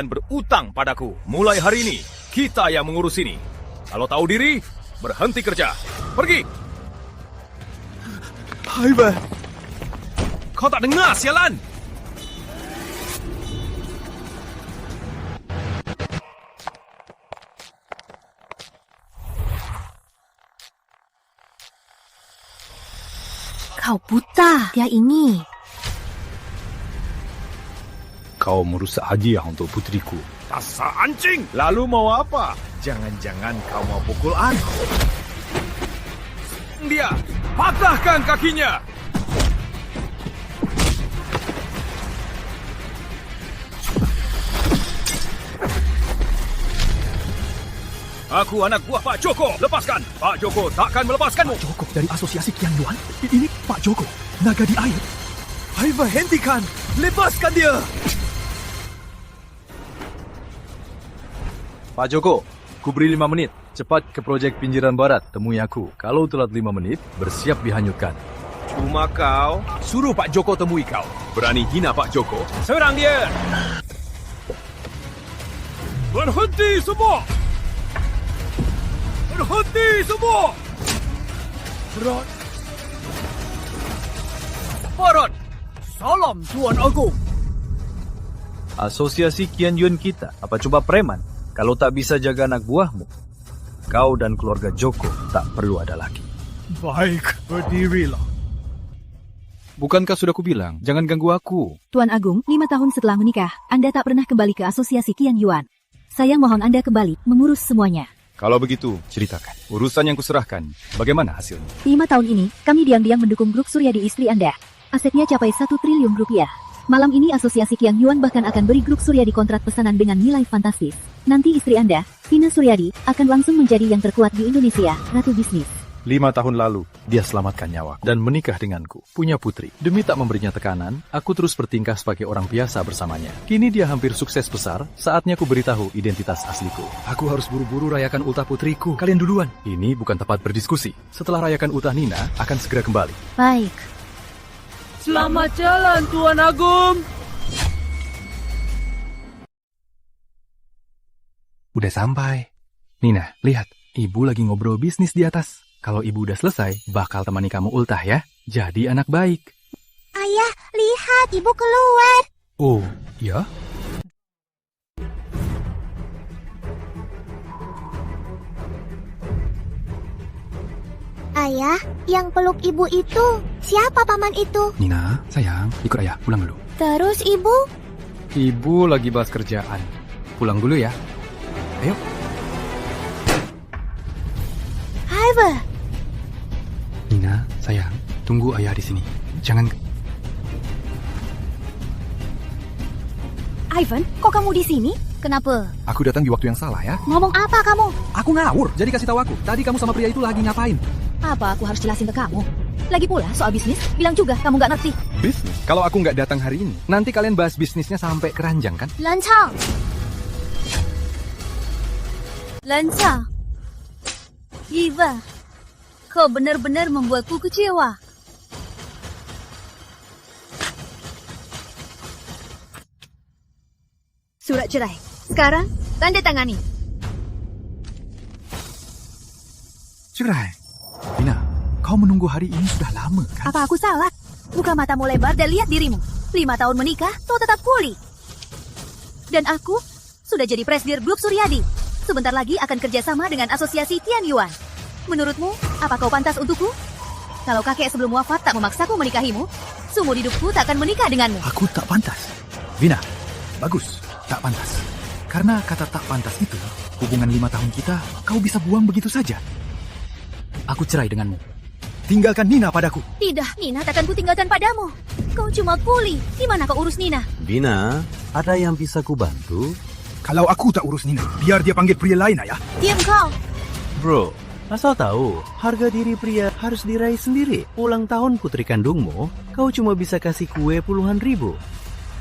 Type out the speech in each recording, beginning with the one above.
dan berutang padaku. Mulai hari ini, kita yang mengurus ini. Kalau tahu diri, berhenti kerja. Pergi! Ivan! Kau tak dengar, sialan! Kau buta, dia ini. Kau merusak hadiah untuk putriku. Dasar anjing! Lalu mau apa? Jangan-jangan kau mau pukul aku. Dia! Patahkan kakinya! Aku anak buah Pak Joko. Lepaskan! Pak Joko takkan melepaskanmu. Pak Joko dari Asosiasi Kian Yuan? Ini Pak Joko, naga di air. Ivan, hentikan! Lepaskan dia! Pak Joko, ku beri 5 menit. Cepat ke proyek pinggiran barat, temui aku. Kalau telat 5 menit, bersiap dihanyutkan. Cuma kau. Suruh Pak Joko temui kau. Berani hina Pak Joko? Serang dia! Berhenti semua! Berhenti semua! Rod. Barat. Salam Tuan Agung. Asosiasi Kian Yuan kita, apa coba preman? Kalau tak bisa jaga anak buahmu, kau dan keluarga Joko tak perlu ada lagi. Baik, berdirilah. Bukankah sudah kubilang, jangan ganggu aku? Tuan Agung, 5 tahun setelah menikah, Anda tak pernah kembali ke Asosiasi Kian Yuan. Saya mohon Anda kembali mengurus semuanya. Kalau begitu, ceritakan. Urusan yang kuserahkan, bagaimana hasilnya? 5 tahun ini, kami diam-diam mendukung grup Suryadi istri Anda. Asetnya capai 1 triliun rupiah. Malam ini Asosiasi Kian Yuan bahkan akan beri grup Suryadi kontrak pesanan dengan nilai fantastis. Nanti istri Anda, Vina Suryadi, akan langsung menjadi yang terkuat di Indonesia, Ratu Bisnis. 5 tahun lalu, dia selamatkan nyawa dan menikah denganku, punya putri. Demi tak memberinya tekanan, aku terus bertingkah sebagai orang biasa bersamanya. Kini dia hampir sukses besar, saatnya ku beritahu identitas asliku. Aku harus buru-buru rayakan ultah putriku. Kalian duluan. Ini bukan tempat berdiskusi. Setelah rayakan ultah Nina, akan segera kembali. Baik. Selamat jalan, Tuan Agung. Udah sampai. Nina, lihat. Ibu lagi ngobrol bisnis di atas. Kalau ibu udah selesai, bakal temani kamu ultah ya. Jadi anak baik. Ayah, lihat, ibu keluar. Oh, ya? Ayah, yang peluk ibu itu, siapa paman itu? Nina, sayang, ikut ayah, pulang dulu. Terus ibu? Ibu lagi bahas kerjaan. Pulang dulu ya. Ayo. Ivan. Nina, sayang, tunggu ayah di sini. Jangan... Ivan, kok kamu di sini? Kenapa? Aku datang di waktu yang salah ya. Ngomong apa kamu? Aku ngawur, jadi kasih tahu aku. Tadi kamu sama pria itu lagi ngapain? Apa aku harus jelasin ke kamu? Lagi pula soal bisnis, bilang juga kamu nggak ngerti. Bisnis? Kalau aku nggak datang hari ini, nanti kalian bahas bisnisnya sampai keranjang kan? Lancang. Lancang. Iva, kau benar-benar membuatku kecewa. Surat cerai. Sekarang, tanda tangani. Cerai. Vina, kau menunggu hari ini sudah lama kan? Apa aku salah? Buka matamu lebar dan lihat dirimu. 5 tahun menikah, kau tetap kuli. Dan aku sudah jadi presidir grup Suryadi. Sebentar lagi akan kerjasama dengan Asosiasi Kian Yuan. Menurutmu, apa kau pantas untukku? Kalau kakek sebelum wafat tak memaksaku menikahimu, seumur hidupku tak akan menikah denganmu. Aku tak pantas. Vina, bagus. Tak pantas. Karena kata tak pantas itu, hubungan 5 tahun kita, kau bisa buang begitu saja. Aku cerai denganmu. Tinggalkan Nina padaku. Tidak, Nina takkan kutinggalkan padamu. Kau cuma kuli. Di mana kau urus Nina? Vina, ada yang bisa kubantu? Kalau aku tak urus Nina, biar dia panggil pria lain, ayah. Diam kau. Bro, asal tahu, harga diri pria harus diraih sendiri. Ulang tahun putri kandungmu, kau cuma bisa kasih kue puluhan ribu.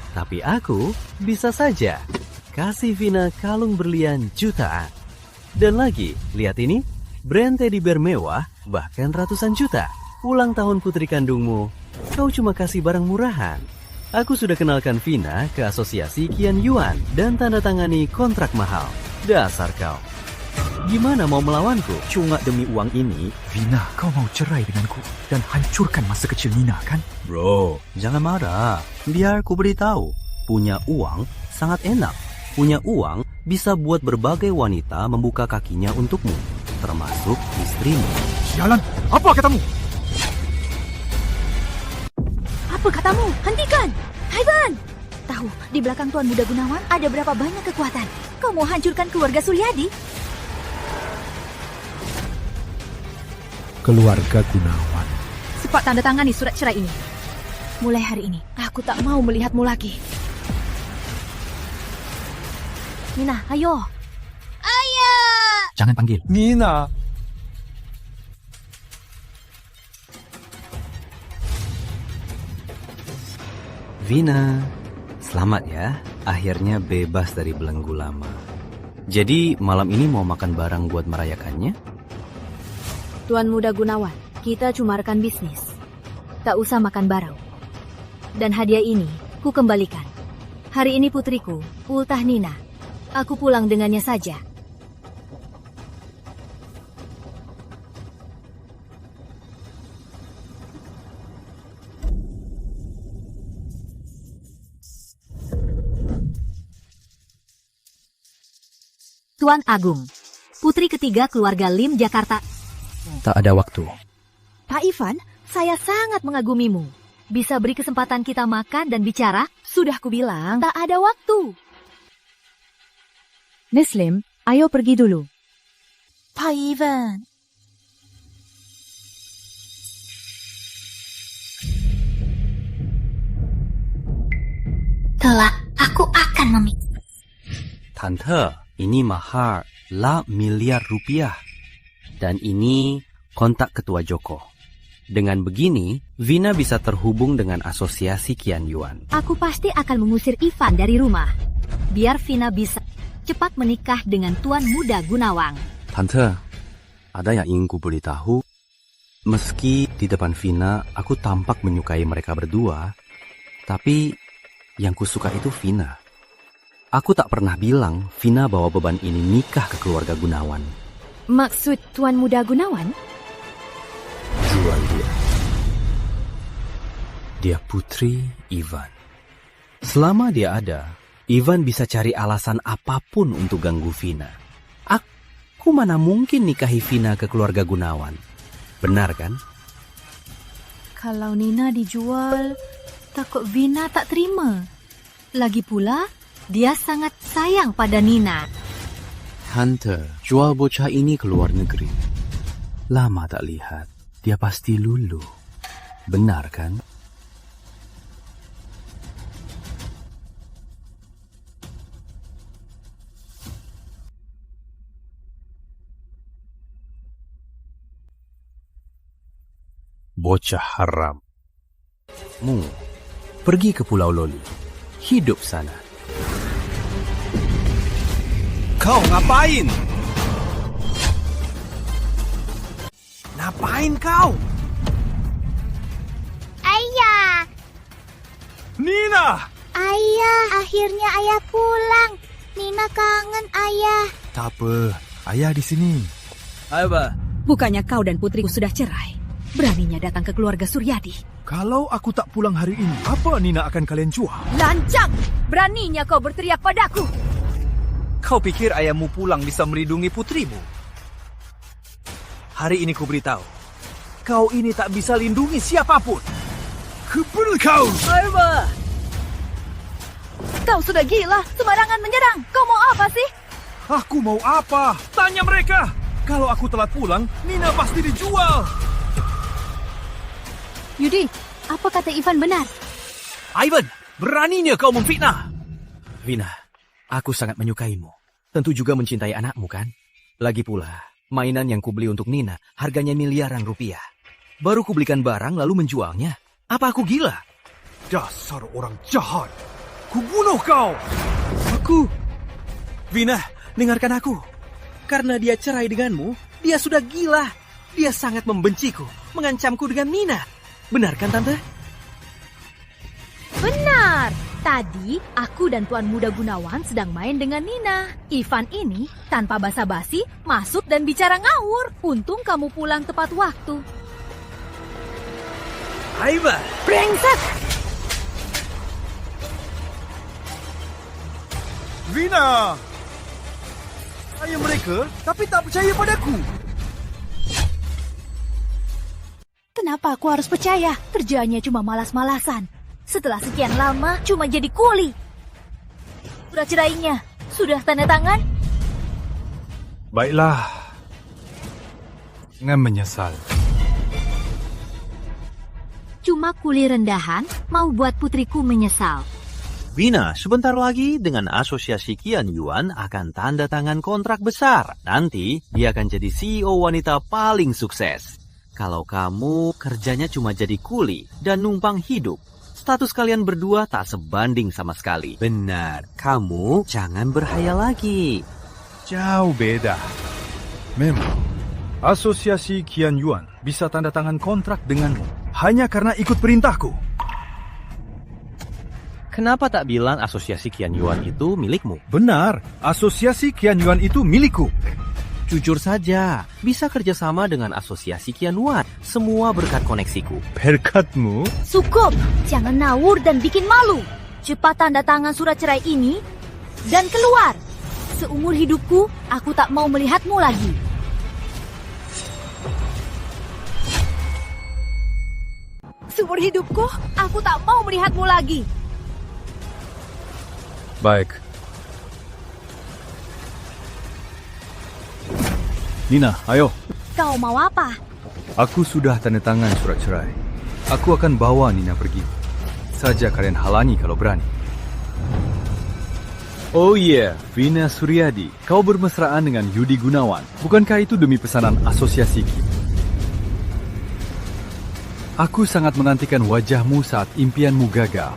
Tapi aku bisa saja kasih Vina kalung berlian jutaan. Dan lagi, lihat ini, brand teddy bear mewah bahkan ratusan juta. Ulang tahun putri kandungmu, kau cuma kasih barang murahan. Aku sudah kenalkan Vina ke asosiasi Qian Yuan dan tanda tangani kontrak mahal. Dasar kau. Gimana mau melawanku? Cuma demi uang ini, Vina, kau mau cerai denganku dan hancurkan masa kecil Nina, kan? Bro, jangan marah. Biar ku beritahu, punya uang sangat enak. Punya uang bisa buat berbagai wanita membuka kakinya untukmu, termasuk istrimu. Sialan, apa katamu? Apa katamu? Hentikan! Ivan! Tahu, di belakang Tuan Muda Gunawan ada berapa banyak kekuatan. Kau mau hancurkan keluarga Suryadi? Keluarga Gunawan. Cepat tanda tangani surat cerai ini. Mulai hari ini, aku tak mau melihatmu lagi. Nina, ayo. Ayah! Jangan panggil. Nina. Vina, selamat ya. Akhirnya bebas dari belenggu lama. Jadi malam ini mau makan bareng buat merayakannya? Tuan Muda Gunawan, kita cuma rekan bisnis. Tak usah makan bareng. Dan hadiah ini, ku kembalikan. Hari ini putriku, ultah Nina. Aku pulang dengannya saja. Tuan Agung, putri ketiga keluarga Lim Jakarta. Tak ada waktu. Pak Ivan, saya sangat mengagumimu. Bisa beri kesempatan kita makan dan bicara? Sudah kubilang, tak ada waktu. Miss Lim, ayo pergi dulu. Pak Ivan. Kelak, aku akan memikir. Tante, ini mahar lah miliar rupiah. Dan ini kontak Ketua Joko. Dengan begini, Vina bisa terhubung dengan asosiasi Qian Yuan. Aku pasti akan mengusir Ivan dari rumah. Biar Vina bisa cepat menikah dengan Tuan Muda Gunawang. Tante, ada yang ingin ku beritahu. Meski di depan Vina, aku tampak menyukai mereka berdua. Tapi yang kusuka itu Vina. Aku tak pernah bilang Vina bawa beban ini nikah ke keluarga Gunawan. Maksud Tuan Muda Gunawan? Jual dia. Dia putri Ivan. Selama dia ada, Ivan bisa cari alasan apapun untuk ganggu Vina. Aku mana mungkin nikahi Vina ke keluarga Gunawan. Benar kan? Kalau Nina dijual, takut Vina tak terima. Lagi pula, dia sangat sayang pada Nina. Hunter, jual bocah ini ke luar negeri. Lama tak lihat, dia pasti lulu. Benar kan? Bocah haram. Pergi ke Pulau Loli. Hidup sana. Kau ngapain? Ngapain kau? Ayah! Nina! Ayah, akhirnya ayah pulang. Nina kangen ayah. Tak apa, ayah di sini. Ayo, Bah. Bukannya kau dan putriku sudah cerai? Beraninya datang ke keluarga Suryadi. Kalau aku tak pulang hari ini, apa Nina akan kalian jual? Lancang! Beraninya kau berteriak padaku. Kau pikir ayahmu pulang bisa melindungi putrimu? Hari ini ku beritahu, kau ini tak bisa lindungi siapapun. Kebul kau! Ayo, Bah. Kau sudah gila, sembarangan menyerang. Kau mau apa sih? Aku mau apa? Tanya mereka. Kalau aku telat pulang, Nina pasti dijual. Yudi, apa kata Ivan benar? Ivan, beraninya kau memfitnah. Vina, aku sangat menyukaimu. Tentu juga mencintai anakmu kan? Lagi pula, mainan yang kubeli untuk Nina harganya miliaran rupiah. Baru kubelikan barang lalu menjualnya. Apa aku gila? Dasar orang jahat. Kubunuh kau. Vina, dengarkan aku. Karena dia cerai denganmu, dia sudah gila. Dia sangat membenciku, mengancamku dengan Nina. Benar kan, Tante? Benar. Tadi aku dan Tuan Muda Gunawan sedang main dengan Nina. Ivan ini tanpa basa-basi masuk dan bicara ngawur. Untung kamu pulang tepat waktu. Ivan! Brengsek! Vina! Saya mereka, tapi tak percaya padaku. Kenapa aku harus percaya? Kerjanya cuma malas-malasan. Setelah sekian lama, cuma jadi kuli. Surat cerainya, sudah tanda tangan? Baiklah. Jangan menyesal. Cuma kuli rendahan mau buat putriku menyesal. Vina, sebentar lagi dengan asosiasi Qian Yuan akan tanda tangan kontrak besar. Nanti dia akan jadi CEO wanita paling sukses. Kalau kamu kerjanya cuma jadi kuli dan numpang hidup, status kalian berdua tak sebanding sama sekali. Benar, kamu jangan berhayal lagi. Jauh beda. Memang, asosiasi Qian Yuan bisa tanda tangan kontrak denganmu hanya karena ikut perintahku. Kenapa tak bilang asosiasi Qian Yuan itu milikmu? Benar, asosiasi Qian Yuan itu milikku. Jujur saja, bisa kerjasama dengan asosiasi Qian Yuan. Semua berkat koneksiku. Berkatmu? Cukup, jangan ngawur dan bikin malu. Cepat tanda tangan surat cerai ini dan keluar. Seumur hidupku, aku tak mau melihatmu lagi. Seumur hidupku, aku tak mau melihatmu lagi. Baik. Nina, ayo. Kau mau apa? Aku sudah tanda tangan surat cerai. Aku akan bawa Nina pergi. Saja kalian halangi kalau berani. Oh iya, Vina Suryadi. Kau bermesraan dengan Yudi Gunawan. Bukankah itu demi pesanan asosiasi Ki? Aku sangat menantikan wajahmu saat impianmu gagal.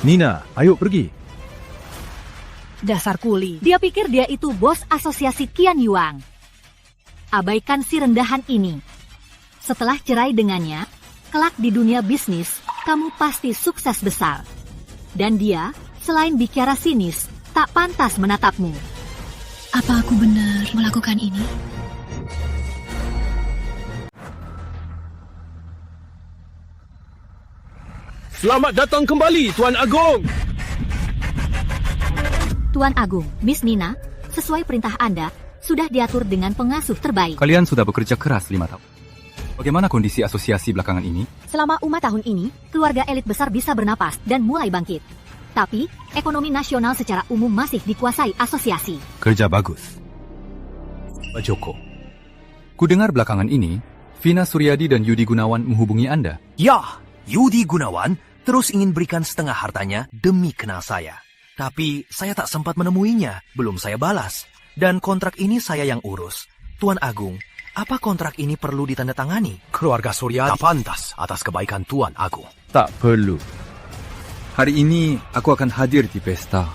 Nina, ayo pergi. Dasar kuli. Dia pikir dia itu bos asosiasi Qian Yuan. Abaikan si rendahan ini. Setelah cerai dengannya, kelak di dunia bisnis, kamu pasti sukses besar. Dan dia, selain bicara sinis, tak pantas menatapmu. Apa aku benar melakukan ini? Selamat datang kembali, Tuan Agong. Tuan Agung, Miss Nina, sesuai perintah Anda, sudah diatur dengan pengasuh terbaik. Kalian sudah bekerja keras 5 tahun. Bagaimana kondisi asosiasi belakangan ini? Selama 5 tahun ini, keluarga elit besar bisa bernapas dan mulai bangkit. Tapi, ekonomi nasional secara umum masih dikuasai asosiasi. Kerja bagus. Pak Joko, kudengar belakangan ini, Vina Suryadi dan Yudi Gunawan menghubungi Anda. Ya, Yudi Gunawan terus ingin berikan setengah hartanya demi kenal saya. Tapi saya tak sempat menemuinya, belum saya balas. Dan kontrak ini saya yang urus. Tuan Agung, apa kontrak ini perlu ditandatangani? Keluarga Suryadi tak pantas atas kebaikan Tuan Agung. Tak perlu. Hari ini aku akan hadir di pesta.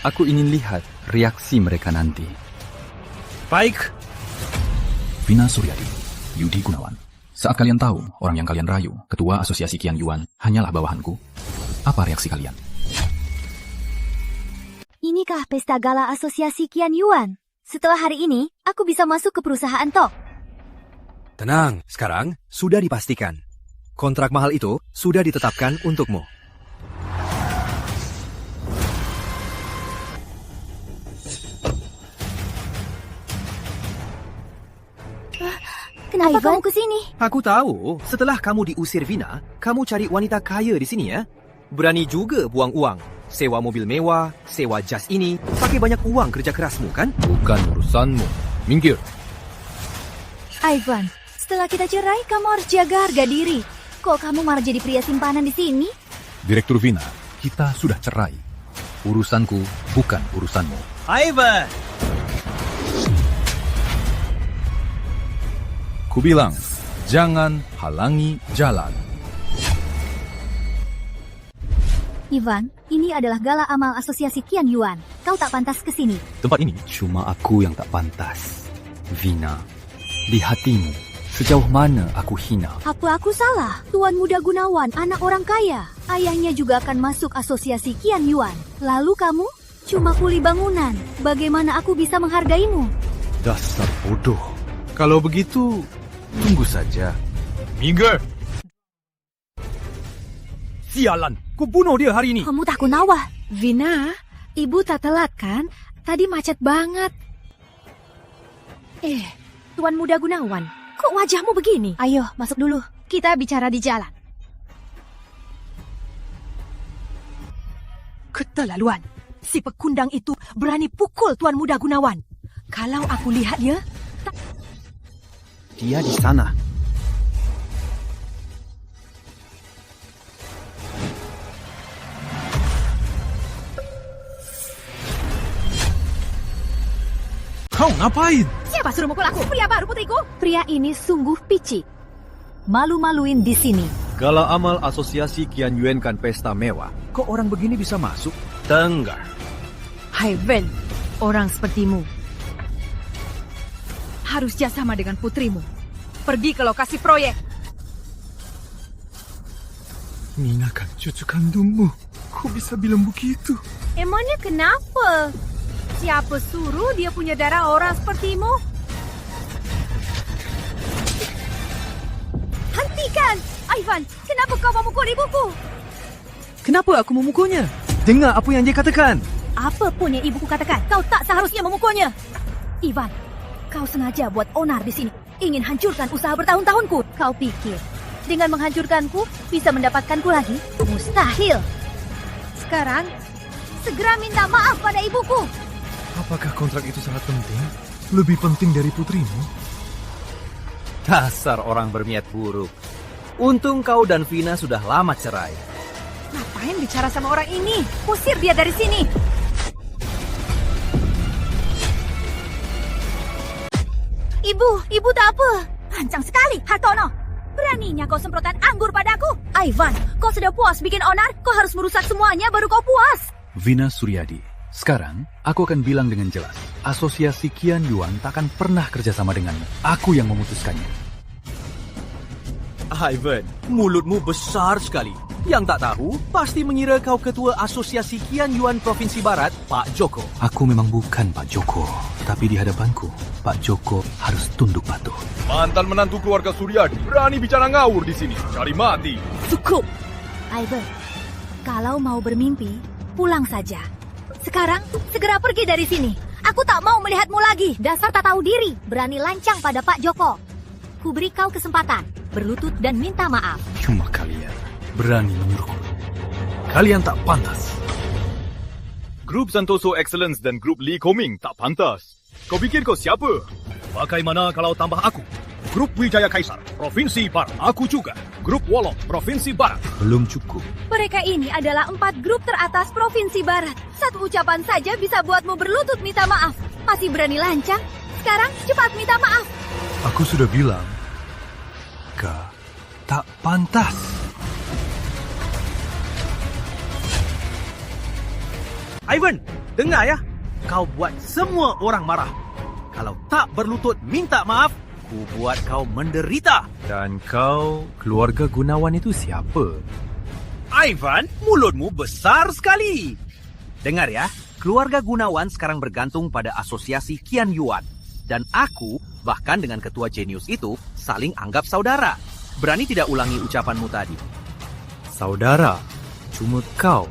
Aku ingin lihat reaksi mereka nanti. Baik. Vina Suryadi, Yudi Gunawan. Saat kalian tahu orang yang kalian rayu, ketua asosiasi Qian Yuan, hanyalah bawahanku, apa reaksi kalian? Inikah pesta gala asosiasi Qian Yuan? Setelah hari ini, aku bisa masuk ke perusahaan Tok. Tenang, sekarang sudah dipastikan. Kontrak mahal itu sudah ditetapkan untukmu. Kenapa kamu kesini? Aku tahu, setelah kamu diusir Vina, kamu cari wanita kaya di sini ya. Berani juga buang uang. Sewa mobil mewah, sewa jas ini, pakai banyak uang kerja kerasmu kan? Bukan urusanmu. Minggir. Ivan, setelah kita cerai, kamu harus jaga harga diri. Kok kamu malah jadi pria simpanan di sini? Direktur Vina, kita sudah cerai. Urusanku bukan urusanmu. Ivan! Kubilang, jangan halangi jalan. Ivan, ini adalah gala amal asosiasi Qian Yuan. Kau tak pantas ke sini. Tempat ini cuma aku yang tak pantas. Vina, di hatimu Sejauh mana aku hina? Apa aku salah? Tuan Muda Gunawan, anak orang kaya. Ayahnya juga akan masuk asosiasi Qian Yuan. Lalu kamu? Cuma kuli bangunan. Bagaimana aku bisa menghargaimu? Dasar bodoh. Kalau begitu, tunggu saja. Minggir! Sialan, ku bunuh dia hari ini. Kamu tak kunawa. Vina, ibu tak telat kan? Tadi macet banget. Tuan Muda Gunawan, kok wajahmu begini? Ayo, masuk dulu. Kita bicara di jalan. Keterlaluan. Si pekundang itu berani pukul Tuan Muda Gunawan. Kalau aku lihat dia... Dia di sana. Kau ngapain? Siapa suruh mukul aku? Pria baru putriku? Pria ini sungguh picik. Malu-maluin di sini. Kalau amal asosiasi Qian Yuan kan pesta mewah, kok orang begini bisa masuk? Tenggar. Hai Ven, orang sepertimu harus jasama dengan putrimu. Pergi ke lokasi proyek. Nina kan cucu kandungmu. Kok bisa bilang begitu? Emangnya kenapa? Siapa suruh dia punya darah orang sepertimu? Hentikan! Ivan, kenapa kau memukul ibuku? Kenapa aku memukulnya? Dengar apa yang dia katakan. Apa pun yang ibuku katakan, kau tak seharusnya memukulnya. Ivan, kau sengaja buat onar di sini. Ingin hancurkan usaha bertahun-tahunku. Kau pikir, dengan menghancurkanku, bisa mendapatkanku lagi? Mustahil. Sekarang, segera minta maaf pada ibuku. Apakah kontrak itu sangat penting? Lebih penting dari putrimu? Dasar orang berniat buruk. Untung kau dan Vina sudah lama cerai. Ngapain bicara sama orang ini? Usir dia dari sini. Ibu tak apa. Lancang sekali, Hartono. Beraninya kau semprotan anggur padaku. Ivan, kau sudah puas bikin onar? Kau harus merusak semuanya baru kau puas. Vina Suryadi, sekarang aku akan bilang dengan jelas. Asosiasi Qian Yuan tak akan pernah kerjasama denganmu. Aku yang memutuskannya. Ivan, mulutmu besar sekali. Yang tak tahu, pasti mengira kau ketua Asosiasi Qian Yuan Provinsi Barat, Pak Joko. Aku memang bukan Pak Joko, tapi di hadapanku, Pak Joko harus tunduk patuh. Mantan menantu keluarga Suryadi berani bicara ngawur di sini. Cari mati. Cukup. Ivan, kalau mau bermimpi, pulang saja. Sekarang, segera pergi dari sini. Aku tak mau melihatmu lagi. Dasar tak tahu diri, berani lancang pada Pak Joko. Ku beri kau kesempatan, berlutut dan minta maaf. Cuma kalian berani menyuruhku. Kalian tak pantas. Grup Santoso Excellence dan grup Lee Koming tak pantas. Kau pikir kau siapa? Bagaimana kalau tambah aku? Grup Wijaya Kaisar, Provinsi Barat. Aku juga. Grup Wolong, Provinsi Barat. Belum cukup. Mereka ini adalah 4 grup teratas Provinsi Barat. Satu ucapan saja bisa buatmu berlutut minta maaf. Masih berani lancang? Sekarang cepat minta maaf. Aku sudah bilang, kau tak pantas. Ivan, dengar ya. Kau buat semua orang marah. Kalau tak berlutut minta maaf, ku buat kau menderita. Dan kau, keluarga Gunawan itu siapa? Ivan, mulutmu besar sekali. Dengar ya, keluarga Gunawan sekarang bergantung pada asosiasi Qian Yuan. Dan aku, bahkan dengan ketua jenius itu, saling anggap saudara. Berani tidak ulangi ucapanmu tadi? Saudara, cuma kau.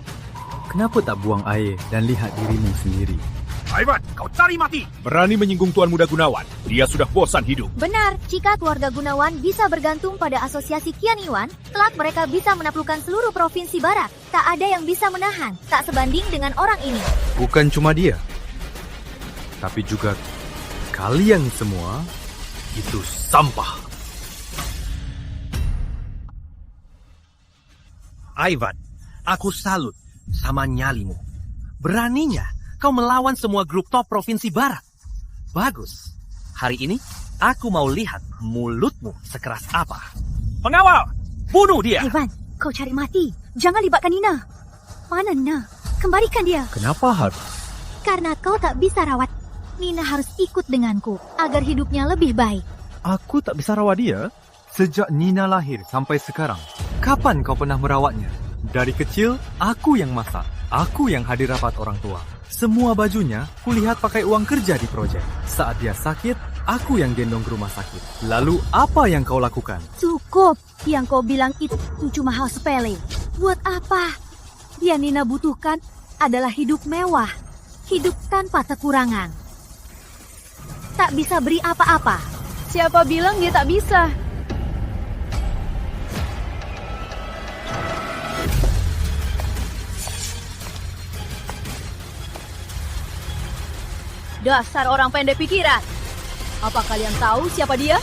Kenapa tak buang air dan lihat dirimu sendiri? Ivan, kau cari mati. Berani menyinggung Tuan Muda Gunawan. Dia sudah bosan hidup. Benar, jika keluarga Gunawan bisa bergantung pada asosiasi Qian Yuan, kelak mereka bisa menaklukkan seluruh provinsi barat. Tak ada yang bisa menahan, tak sebanding dengan orang ini. Bukan cuma dia, tapi juga kalian semua itu sampah. Ivan, aku salut sama nyalimu. Beraninya kau melawan semua grup top provinsi barat. Bagus. Hari ini aku mau lihat mulutmu sekeras apa. Pengawal, bunuh dia. Ivan, kau cari mati. Jangan libatkan Nina. Mana Nina? Kembalikan dia. Kenapa harus? Karena kau tak bisa rawat. Nina harus ikut denganku agar hidupnya lebih baik. aku tak bisa rawat dia? Sejak Nina lahir sampai sekarang, kapan kau pernah merawatnya? Dari kecil, aku yang masak. Aku yang hadir rapat orang tua. Semua bajunya, kulihat pakai uang kerja di projek. Saat dia sakit, aku yang gendong ke rumah sakit. Lalu, apa yang kau lakukan? Cukup. Yang kau bilang itu cuma hal sepele. Buat apa? Yang Nina butuhkan adalah hidup mewah. Hidup tanpa kekurangan. Tak bisa beri apa-apa. Siapa bilang dia tak bisa? Dasar orang pendek pikiran. Apa kalian tahu siapa dia?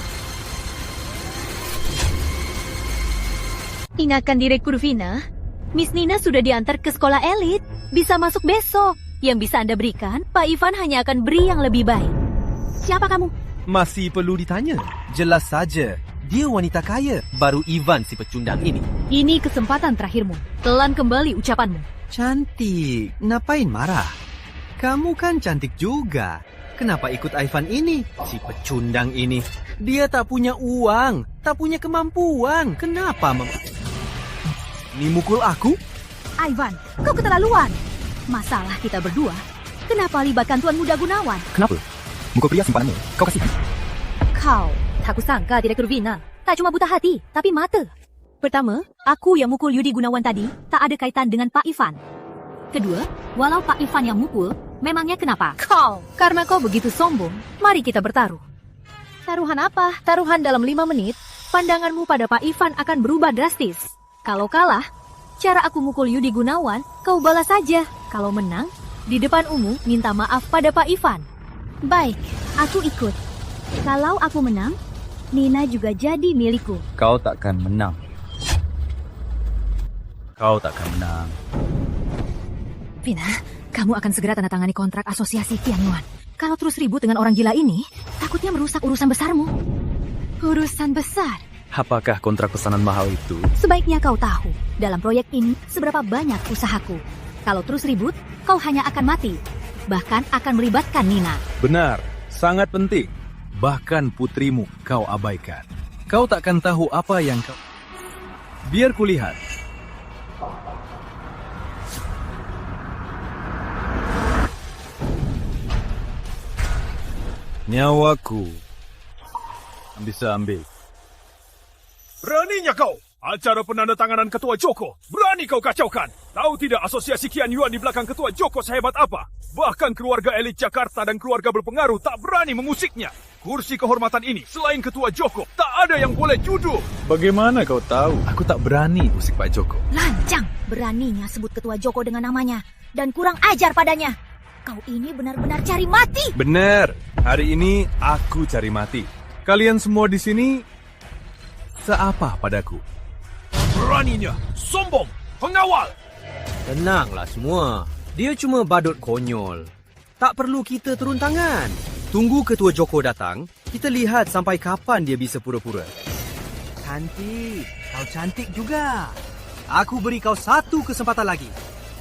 Ingatkan Direktur Vina, Miss Nina sudah diantar ke sekolah elit. Bisa masuk besok. Yang bisa Anda berikan, Pak Ivan hanya akan beri yang lebih baik. Siapa kamu? Masih perlu ditanya. Jelas saja, dia wanita kaya. Baru Ivan si pecundang ini. Ini kesempatan terakhirmu. Telan kembali ucapanmu. Cantik, ngapain marah? Kamu kan cantik juga. Kenapa ikut Ivan ini? Si pecundang ini. Dia tak punya uang, tak punya kemampuan. Kenapa Ini mukul aku? Ivan, kau keterlaluan. Masalah kita berdua, kenapa libatkan Tuan Muda Gunawan? Kenapa? Mukul pria simpananmu, kau kasih. Kau, tak kusangka Direktur Vina. Tak cuma buta hati, tapi mata. Pertama, aku yang mukul Yudi Gunawan tadi tak ada kaitan dengan Pak Ivan. Kedua, walau Pak Ivan yang mukul, memangnya kenapa? Kau, karena kau begitu sombong, mari kita bertaruh. Taruhan apa? Taruhan dalam 5 menit, pandanganmu pada Pak Ivan akan berubah drastis. Kalau kalah, cara aku mukul Yudi Gunawan, kau balas saja. Kalau menang, di depan umum minta maaf pada Pak Ivan. Baik, aku ikut. Kalau aku menang, Nina juga jadi milikku. Kau takkan menang. Kau takkan menang. Vina, kamu akan segera tanda tangani kontrak asosiasi Tianyuan. Kalau terus ribut dengan orang gila ini, takutnya merusak urusan besarmu. Urusan besar? Apakah kontrak pesanan mahal itu? Sebaiknya kau tahu, dalam proyek ini seberapa banyak usahaku. Kalau terus ribut, kau hanya akan mati. Bahkan akan melibatkan Nina. Benar, sangat penting. Bahkan putrimu kau abaikan. Kau takkan tahu apa yang kau... Biar kulihat. Nyawaku bisa ambil. Beraninya kau! Acara penandatanganan Ketua Joko, berani kau kacaukan! Tahu tidak asosiasi Kian Yuan di belakang Ketua Joko sehebat apa? Bahkan keluarga elit Jakarta dan keluarga berpengaruh tak berani mengusiknya. Kursi kehormatan ini, selain Ketua Joko, tak ada yang boleh duduk. Bagaimana kau tahu? Aku tak berani usik Pak Joko. Lancang, beraninya sebut Ketua Joko dengan namanya. Dan kurang ajar padanya. Kau ini benar-benar cari mati. Benar, hari ini aku cari mati. Kalian semua di sini seapa padaku? Beraninya, sombong, pengawal. Tenanglah semua. Dia cuma badut konyol. Tak perlu kita turun tangan. Tunggu Ketua Joko datang, kita lihat sampai kapan dia bisa pura-pura. Cantik, kau cantik juga. Aku beri kau satu kesempatan lagi.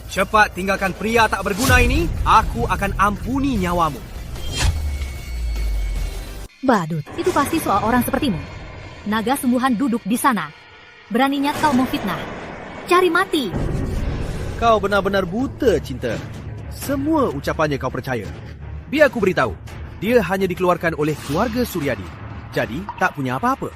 Cepat tinggalkan pria tak berguna ini, aku akan ampuni nyawamu. Badut, itu pasti soal orang sepertimu. Naga sungguhan duduk di sana. Beraninya kau memfitnah. Cari mati. Kau benar-benar buta, Cinta. Semua ucapannya kau percaya. Biar aku beritahu, dia hanya dikeluarkan oleh keluarga Suryadi. Jadi, tak punya apa-apa.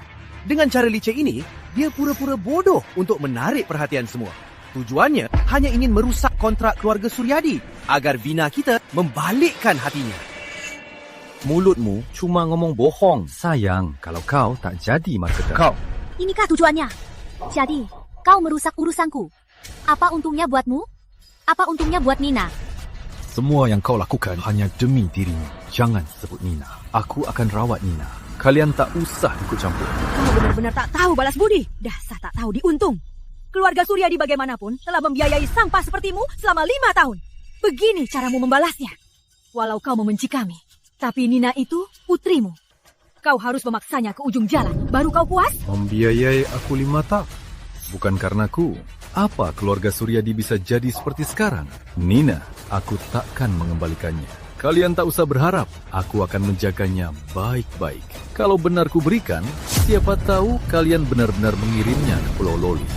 Dengan cara licik ini, dia pura-pura bodoh untuk menarik perhatian semua. Tujuannya hanya ingin merusak kontrak keluarga Suryadi agar Vina kita membalikkan hatinya. Mulutmu cuma ngomong bohong. Sayang kalau kau tak jadi marketer. Kau. Inikah tujuannya? Jadi, kau merusak urusanku. Apa untungnya buatmu? Apa untungnya buat Nina? Semua yang kau lakukan hanya demi dirimu. Jangan sebut Nina. Aku akan rawat Nina. Kalian tak usah ikut campur. Kau benar-benar tak tahu balas budi. Dasar tak tahu diuntung. Keluarga Suryadi bagaimanapun telah membiayai sampah sepertimu selama 5 tahun. Begini caramu membalasnya. Walau kau membenci kami, tapi Nina itu putrimu. Kau harus memaksanya ke ujung jalan. Baru kau puas? Membiayai aku 5 tahun. Bukan karenaku. Apa keluarga Suryadi bisa jadi seperti sekarang? Nina, aku takkan mengembalikannya. Kalian tak usah berharap. Aku akan menjaganya baik-baik. Kalau benar ku berikan, siapa tahu kalian benar-benar mengirimnya ke Pulau Loli.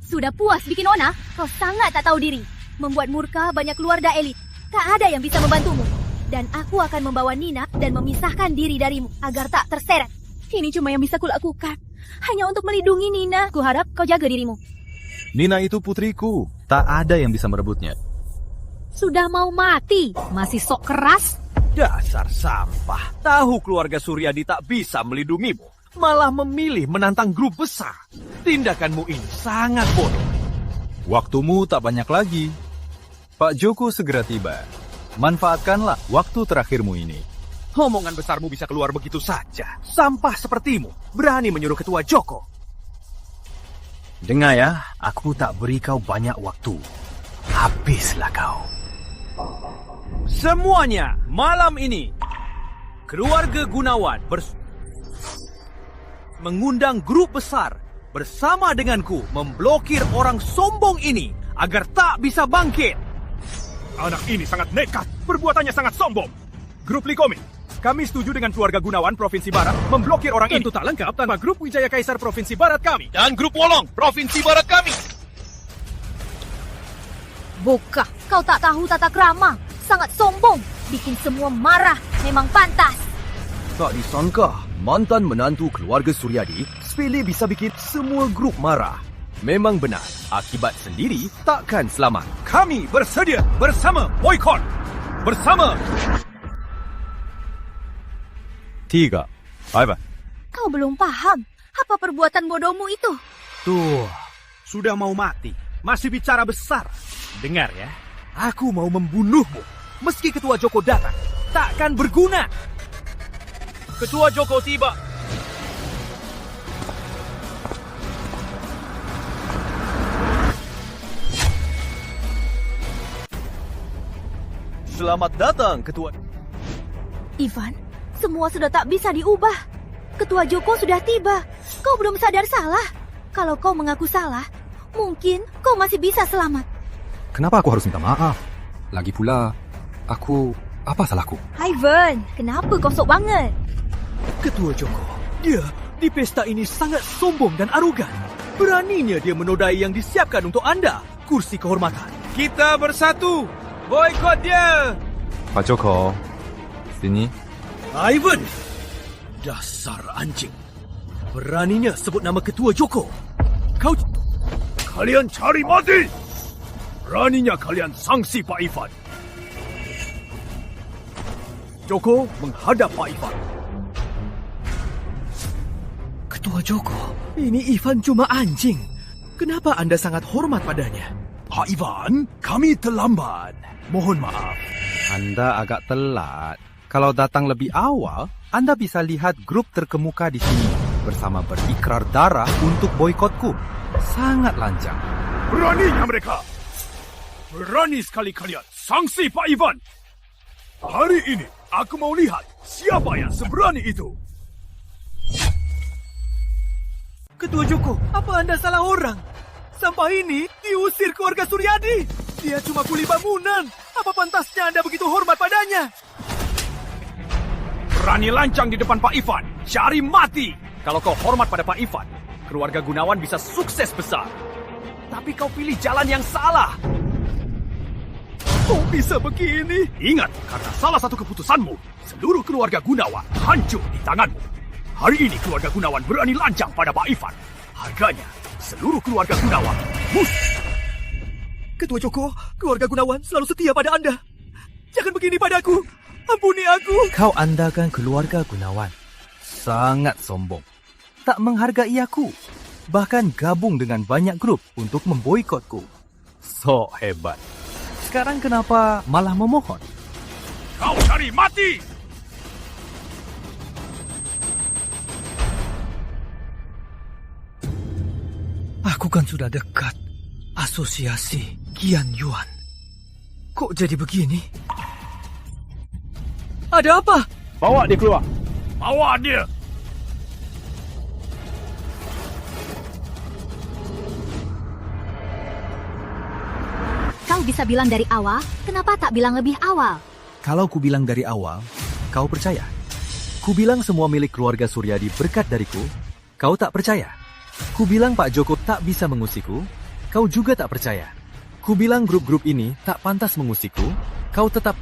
Sudah puas bikin Ona? Kau sangat tak tahu diri. Membuat murka banyak keluarga elit. Tak ada yang bisa membantumu. Dan aku akan membawa Nina dan memisahkan diri darimu agar tak terseret. Ini cuma yang bisa kulakukan. Hanya untuk melindungi Nina. Kuharap kau jaga dirimu. Nina itu putriku. Tak ada yang bisa merebutnya. Sudah mau mati, masih sok keras. Dasar sampah. Tahu keluarga Suryadi tak bisa melindungimu. Malah memilih menantang grup besar. Tindakanmu ini sangat bodoh. Waktumu tak banyak lagi. Pak Joko segera tiba. Manfaatkanlah waktu terakhirmu ini. Omongan besarmu bisa keluar begitu saja. Sampah sepertimu berani menyuruh Ketua Joko. Dengar ya, aku tak beri kau banyak waktu. Habislah kau. Semuanya malam ini keluarga Gunawan mengundang grup besar bersama denganku memblokir orang sombong ini agar tak bisa bangkit. Anak ini sangat nekat, perbuatannya sangat sombong. Grup Lee Koming, kami setuju dengan keluarga Gunawan Provinsi Barat memblokir orang ini. Tentu tak lengkap tanpa grup Wijaya Kaisar Provinsi Barat kami. Dan grup Wolong Provinsi Barat kami. Bokah, kau tak tahu tata krama. Sangat sombong. Bikin semua marah. Memang pantas. Tak disangka, mantan menantu keluarga Suryadi sepele bisa bikin semua grup marah. Memang benar, akibat sendiri takkan selamat. Kami bersedia bersama boykot. Bersama. 3, 5. Kau belum paham apa perbuatan bodohmu itu. Tuh, sudah mau mati. Masih bicara besar. Dengar ya, aku mau membunuhmu. Meski Ketua Joko datang, takkan berguna. Ketua Joko tiba. Selamat datang, Ketua. Ivan, semua sudah tak bisa diubah. Ketua Joko sudah tiba. Kau belum sadar salah. Kalau kau mengaku salah, mungkin kau masih bisa selamat. Kenapa aku harus minta maaf? Lagi pula, apa salahku? Ivan, kenapa kau sok banget? Ketua Joko, dia di pesta ini sangat sombong dan arogan. Beraninya dia menodai yang disiapkan untuk Anda, kursi kehormatan. Kita bersatu, boykot dia. Pak Joko, sini. Ivan, dasar anjing. Beraninya sebut nama Ketua Joko. Kalian cari mati. Beraninya kalian sanksi Pak Ivan. Joko menghadap Pak Ivan. Ketua Joko, ini Ivan cuma anjing. Kenapa Anda sangat hormat padanya? Pak Ivan, kami terlambat. Mohon maaf. Anda agak telat. Kalau datang lebih awal, Anda bisa lihat grup terkemuka di sini bersama berikrar darah untuk boikotku. Sangat lancang. Beraninya mereka. Berani sekali kalian sanksi Pak Ivan. Hari ini aku mau lihat siapa yang seberani itu. Ketua Joko, apa Anda salah orang? Sampah ini diusir keluarga Suryadi. Dia cuma kuli bangunan. Apa pantasnya Anda begitu hormat padanya? Berani lancang di depan Pak Ivan. Cari mati. Kalau kau hormat pada Pak Ivan, keluarga Gunawan bisa sukses besar. Tapi kau pilih jalan yang salah. Kok bisa begini? Ingat, karena salah satu keputusanmu, seluruh keluarga Gunawan hancur di tanganmu. Hari ini keluarga Gunawan berani lancang pada Pak Ivan. Harganya, seluruh keluarga Gunawan musnah. Ketua Joko, keluarga Gunawan selalu setia pada Anda. Jangan begini padaku. Ampuni aku. Kau andakan keluarga Gunawan. Sangat sombong. Tak menghargai aku. Bahkan gabung dengan banyak grup untuk memboikotku. So hebat. Sekarang kenapa malah memohon? Kau cari mati! Aku kan sudah dekat. Asosiasi Qian Yuan. Kok jadi begini? Ada apa? Bawa dia keluar. Bawa dia. Kau bisa bilang dari awal, kenapa tak bilang lebih awal? Kalau ku bilang dari awal, kau percaya. Ku bilang semua milik keluarga Suryadi berkat dariku, kau tak percaya. Ku bilang Pak Joko tak bisa mengusikku, kau juga tak percaya. Ku bilang grup-grup ini tak pantas mengusikku, kau tetap.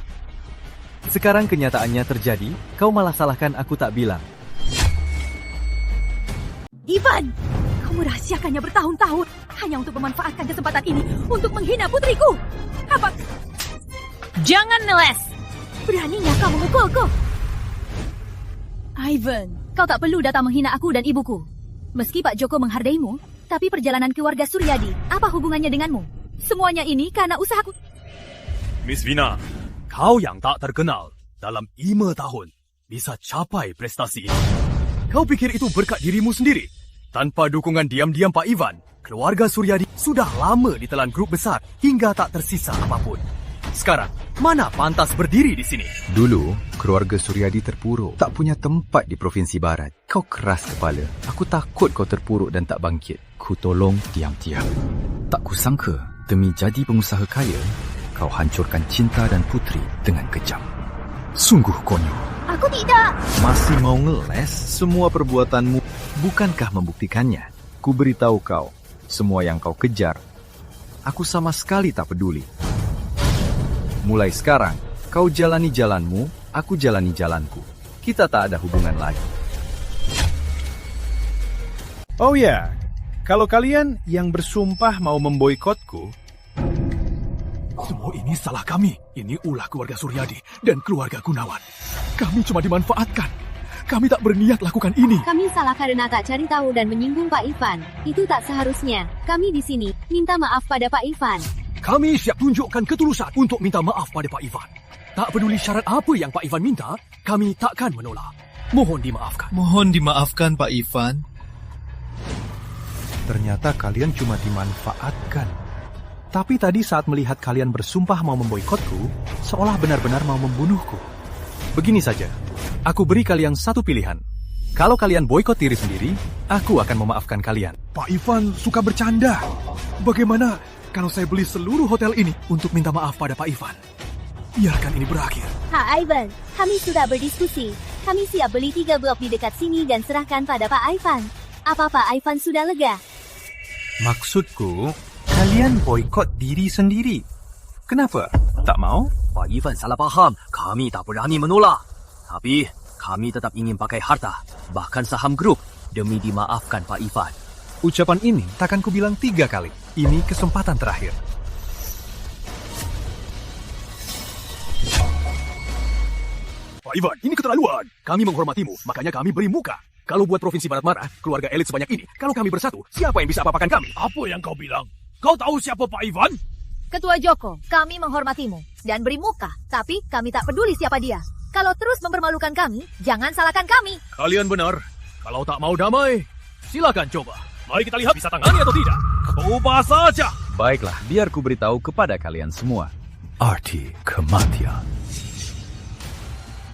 Sekarang kenyataannya terjadi, kau malah salahkan aku tak bilang. Ivan, kamu rahasiakannya bertahun-tahun hanya untuk memanfaatkan kesempatan ini untuk menghina putriku. Apa? Jangan ngeles. Beraninya kau memukulku? Ivan, kau tak perlu datang menghina aku dan ibuku. Meski Pak Joko menghargaimu, tapi perjalanan keluarga Suryadi, apa hubungannya denganmu? Semuanya ini karena usahaku. Miss Vina, kau yang tak terkenal dalam 5 tahun bisa capai prestasi ini. Kau pikir itu berkat dirimu sendiri? Tanpa dukungan diam-diam Pak Ivan, keluarga Suryadi sudah lama ditelan grup besar hingga tak tersisa apapun. Sekarang, mana pantas berdiri di sini? Dulu, keluarga Suryadi terpuruk, tak punya tempat di Provinsi Barat. Kau keras kepala. Aku takut kau terpuruk dan tak bangkit. Ku tolong diam-diam. Tak kusangka, demi jadi pengusaha kaya, kau hancurkan cinta dan putri dengan kejam. Sungguh konyol. Aku tidak. Masih mau ngeles? Semua perbuatanmu bukankah membuktikannya? Ku beritahu kau, semua yang kau kejar, aku sama sekali tak peduli. Mulai sekarang, kau jalani jalanmu, aku jalani jalanku. Kita tak ada hubungan lagi. Oh ya, kalau kalian yang bersumpah mau memboikotku, semua ini salah kami. Ini ulah keluarga Suryadi dan keluarga Gunawan. Kami cuma dimanfaatkan. Kami tak berniat lakukan ini. Kami salah karena tak cari tahu dan menyinggung Pak Ivan. Itu tak seharusnya. Kami di sini minta maaf pada Pak Ivan. Kami siap tunjukkan ketulusan untuk minta maaf pada Pak Ivan. Tak peduli syarat apa yang Pak Ivan minta, kami takkan menolak. Mohon dimaafkan. Mohon dimaafkan Pak Ivan. Ternyata kalian cuma dimanfaatkan. Tapi tadi saat melihat kalian bersumpah mau memboikotku, seolah benar-benar mau membunuhku. Begini saja, aku beri kalian satu pilihan. Kalau kalian boikot diri sendiri, aku akan memaafkan kalian. Pak Ivan suka bercanda. Bagaimana kalau saya beli seluruh hotel ini untuk minta maaf pada Pak Ivan? Biarkan ini berakhir. Pak Ivan, kami sudah berdiskusi. Kami siap beli 3 blok di dekat sini dan serahkan pada Pak Ivan. Apa Pak Ivan sudah lega? Maksudku, kalian boikot diri sendiri. Kenapa? Tak mau? Pak Ivan salah faham. Kami tak berani menolak. Tapi, kami tetap ingin pakai harta, bahkan saham grup, demi dimaafkan Pak Ivan. Ucapan ini takkan ku bilang 3 kali. Ini kesempatan terakhir. Pak Ivan, ini keterlaluan. Kami menghormatimu, makanya kami beri muka. Kalau buat Provinsi Barat marah, keluarga elit sebanyak ini, kalau kami bersatu, siapa yang bisa apa-apakan kami? Apa yang kau bilang? Kau tahu siapa Pak Ivan? Ketua Joko, kami menghormatimu dan beri muka, tapi kami tak peduli siapa dia. Kalau terus mempermalukan kami, jangan salahkan kami. Kalian benar. Kalau tak mau damai, silakan coba. Mari kita lihat bisa tangani atau tidak. Coba saja. Baiklah, biar ku beritahu kepada kalian semua. Arti kematian.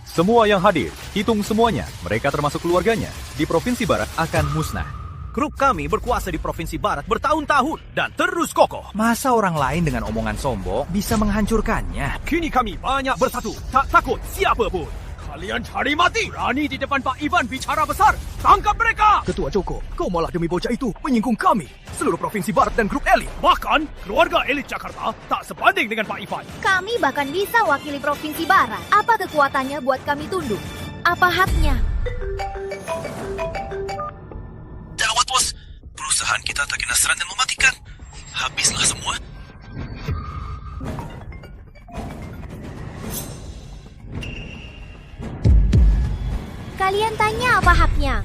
Semua yang hadir, hitung semuanya, mereka termasuk keluarganya, di Provinsi Barat akan musnah. Grup kami berkuasa di Provinsi Barat bertahun-tahun dan terus kokoh. Masa orang lain dengan omongan sombong bisa menghancurkannya? Kini kami banyak bersatu, tak takut siapa pun. Kalian cari mati, berani di depan Pak Ivan bicara besar. Tangkap mereka! Ketua Joko, kau malah demi bocah itu menyinggung kami, seluruh Provinsi Barat dan grup elit. Bahkan, keluarga elit Jakarta tak sebanding dengan Pak Ivan. Kami bahkan bisa wakili Provinsi Barat. Apa kekuatannya buat kami tunduk? Apa haknya? Gawat, bos. Perusahaan kita terkena serangan mematikan. Habislah semua. Kalian tanya apa haknya?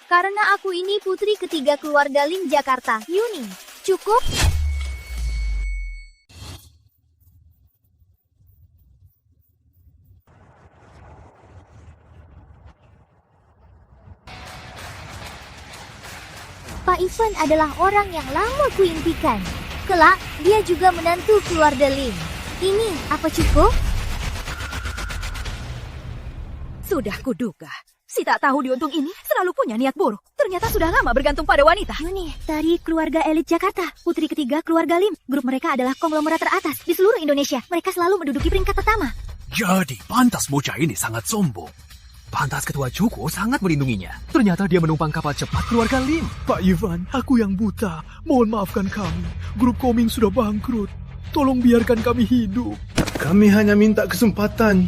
Karena aku ini putri ketiga keluarga Lim Jakarta. Yuni, cukup? Pak Ivan adalah orang yang lama kuimpikan. Kelak, dia juga menantu keluarga Lim. Ini apa cukup? Sudah kuduga, Si tak tahu diuntung ini selalu punya niat buruk. Ternyata sudah lama bergantung pada wanita. Yuni, dari keluarga elit Jakarta, putri ketiga keluarga Lim. Grup mereka adalah konglomerat teratas di seluruh Indonesia. Mereka selalu menduduki peringkat pertama. Jadi, pantas bocah ini sangat sombong. Pantas ketua Joko sangat melindunginya. Ternyata dia menumpang kapal cepat keluarga Lim. Pak Ivan, aku yang buta. Mohon maafkan kami. Grup Koming sudah bangkrut. Tolong biarkan kami hidup. Kami hanya minta kesempatan.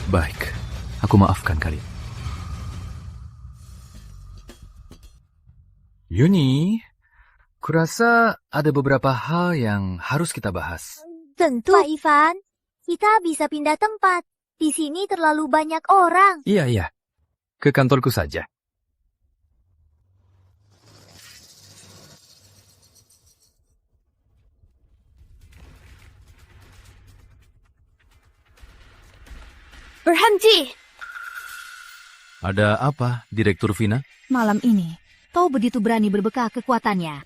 Baik, aku maafkan kalian. Yuni, kurasa ada beberapa hal yang harus kita bahas. Tentu. Pak Ivan, kita bisa pindah tempat. Di sini terlalu banyak orang. Iya. Ke kantorku saja. Berhenti! Ada apa, Direktur Vina? Malam ini, kau begitu berani berbekal kekuatannya.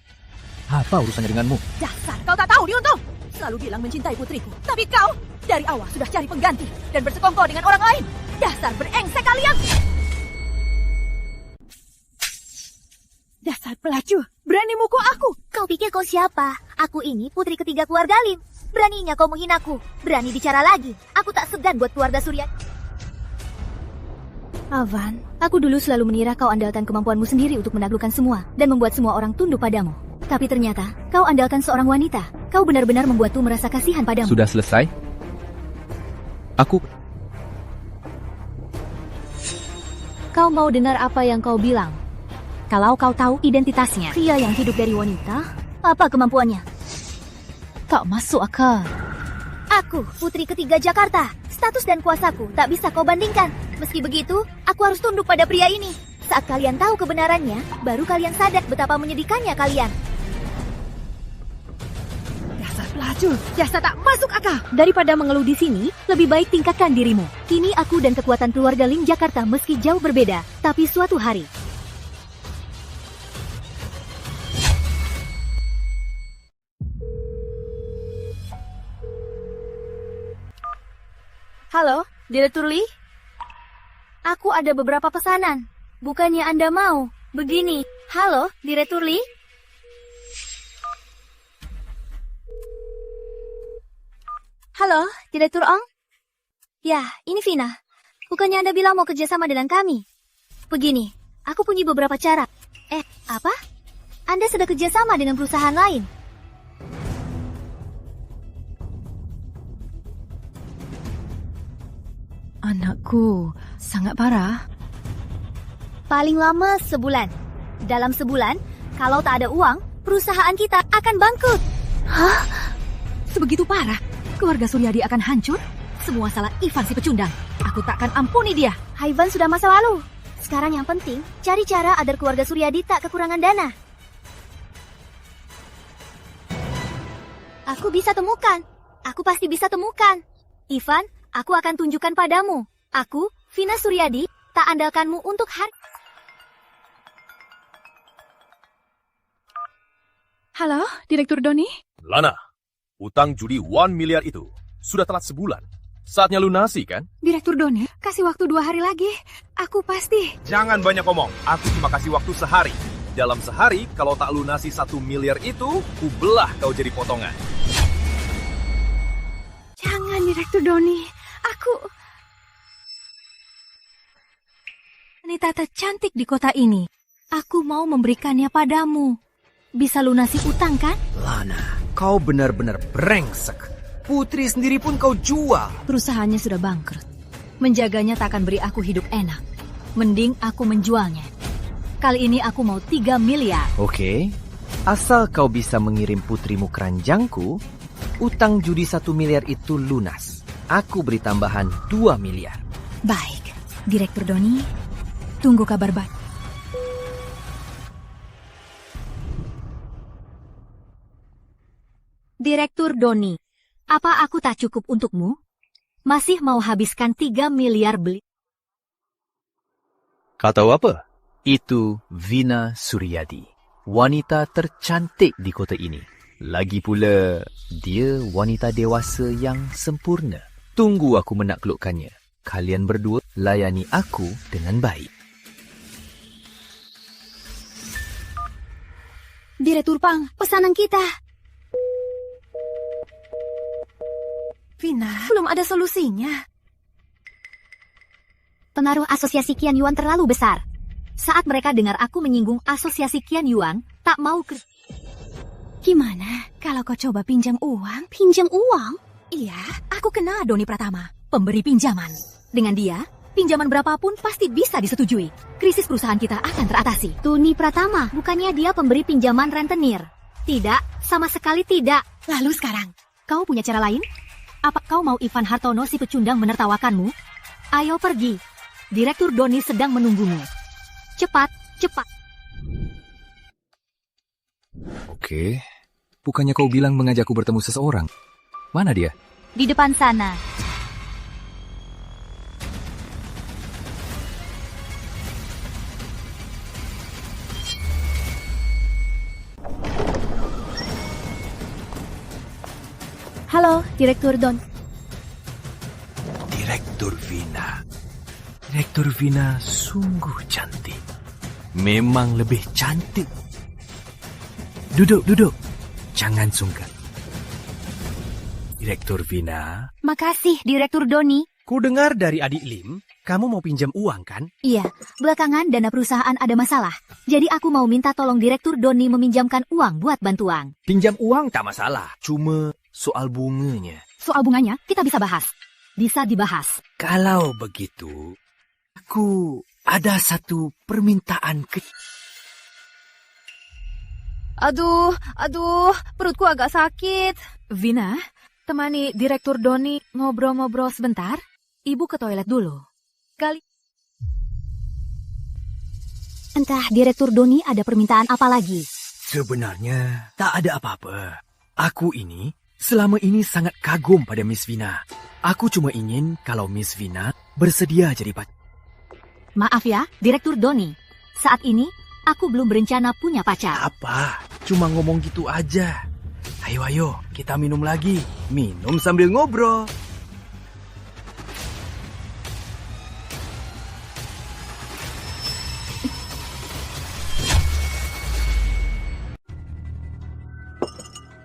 Apa urusannya denganmu? Dasar, kau tak tahu diuntung! Selalu bilang mencintai putriku. Tapi kau, dari awal sudah cari pengganti dan bersekongkol dengan orang lain. Dasar berengsek kalian! Dasar pelacur, berani mukul aku! Kau pikir kau siapa? Aku ini putri ketiga keluarga Lim. Beraninya kau menghinaku. Berani bicara lagi. Aku tak segan buat keluarga Surya. Avan, aku dulu selalu mengira kau andalkan kemampuanmu sendiri untuk menaklukkan semua dan membuat semua orang tunduk padamu. Tapi ternyata, kau andalkan seorang wanita. Kau benar-benar membuatku merasa kasihan padamu. Sudah selesai? Kau mau dengar apa yang kau bilang? Kalau kau tahu identitasnya, pria yang hidup dari wanita, apa kemampuannya? Tak masuk akal. Aku, putri ketiga Jakarta. Status dan kuasaku tak bisa kau bandingkan. Meski begitu, aku harus tunduk pada pria ini. Saat kalian tahu kebenarannya, baru kalian sadar betapa menyedihkannya kalian. Dasar pelacur, jasa tak masuk akal. Daripada mengeluh di sini, lebih baik tingkatkan dirimu. Kini aku dan kekuatan keluarga Lim Jakarta meski jauh berbeda, tapi suatu hari Halo, Direktur Lee? Aku ada beberapa pesanan. Bukannya Anda mau? Begini. Halo, Direktur Lee? Halo, Direktur Ong? Ya, ini Vina. Bukannya Anda bilang mau kerjasama dengan kami? Begini, aku punya beberapa cara. Apa? Anda sudah kerjasama dengan perusahaan lain? Anakku, sangat parah. Paling lama sebulan. Dalam sebulan, kalau tak ada uang, perusahaan kita akan bangkrut. Hah? Sebegitu parah? Keluarga Suryadi akan hancur? Semua salah Ivan si pecundang. Aku takkan ampuni dia. Ivan sudah masa lalu. Sekarang yang penting, cari cara agar keluarga Suryadi tak kekurangan dana. Aku bisa temukan. Aku pasti bisa temukan. Ivan, aku akan tunjukkan padamu. Aku, Vina Suryadi, tak andalkanmu untuk Halo, Direktur Doni? Lana, utang judi 1 miliar itu sudah telat sebulan. Saatnya lunasi, kan? Direktur Doni, kasih waktu 2 hari lagi. Aku pasti. Jangan banyak ngomong. Aku cuma kasih waktu sehari. Dalam sehari, kalau tak lunasi 1 miliar itu, ku belah kau jadi potongan. Jangan, Direktur Doni. Wanita tercantik di kota ini. Aku mau memberikannya padamu. Bisa lunasi utang, kan? Lana, kau benar-benar brengsek. Putri sendiri pun kau jual. Perusahaannya sudah bangkrut. Menjaganya tak akan beri aku hidup enak. Mending aku menjualnya. Kali ini aku mau 3 miliar. Oke, asal kau bisa mengirim putrimu keranjangku, utang judi 1 miliar itu lunas. Aku beri tambahan 2 miliar. Baik, Direktur Doni. Tunggu kabar baik. Direktur Doni, apa aku tak cukup untukmu? Masih mau habiskan 3 miliar beli? Kau tahu apa? Itu Vina Suryadi, wanita tercantik di kota ini. Lagi pula, dia wanita dewasa yang sempurna. Tunggu aku menaklukkannya. kalian berdua layani aku dengan baik. Direktur Pang, pesanan kita. Vina, belum ada solusinya. Pengaruh asosiasi Qian Yuan terlalu besar. Saat mereka dengar aku menyinggung asosiasi Qian Yuan, tak mau Gimana kalau kau coba pinjam uang? Pinjam uang? Iya, aku kenal Doni Pratama, pemberi pinjaman. Dengan dia, pinjaman berapapun pasti bisa disetujui. Krisis perusahaan kita akan teratasi. Doni Pratama, bukannya dia pemberi pinjaman rentenir? Tidak, sama sekali tidak. Lalu sekarang, kau punya cara lain? Apa kau mau Ivan Hartono si pecundang menertawakanmu? Ayo pergi. Direktur Doni sedang menunggumu. Cepat, cepat. Oke, bukannya kau bilang mengajakku bertemu seseorang? Mana dia? Di depan sana. Halo, Direktur Don. Direktur Vina. Direktur Vina sungguh cantik. Memang lebih cantik. Duduk. Jangan sungkan. Direktur Vina. Makasih, Direktur Doni. Ku dengar dari adik Lim, kamu mau pinjam uang kan? Iya, belakangan dana perusahaan ada masalah. Jadi aku mau minta tolong Direktur Doni meminjamkan uang buat bantuan. Pinjam uang tak masalah, cuma soal bunganya. Soal bunganya kita bisa bahas. Bisa dibahas. Kalau begitu, aku ada satu permintaan kecil. Aduh, perutku agak sakit. Vina, temani Direktur Doni ngobrol-ngobrol sebentar. Ibu ke toilet dulu. Entah Direktur Doni ada permintaan apa lagi. Sebenarnya tak ada apa-apa. Aku ini selama ini sangat kagum pada Miss Vina. Aku cuma ingin kalau Miss Vina bersedia jadi pacar. Maaf ya, Direktur Doni. Saat ini, aku belum berencana punya pacar. Apa? Cuma ngomong gitu aja. Ayo, kita minum lagi. Minum sambil ngobrol.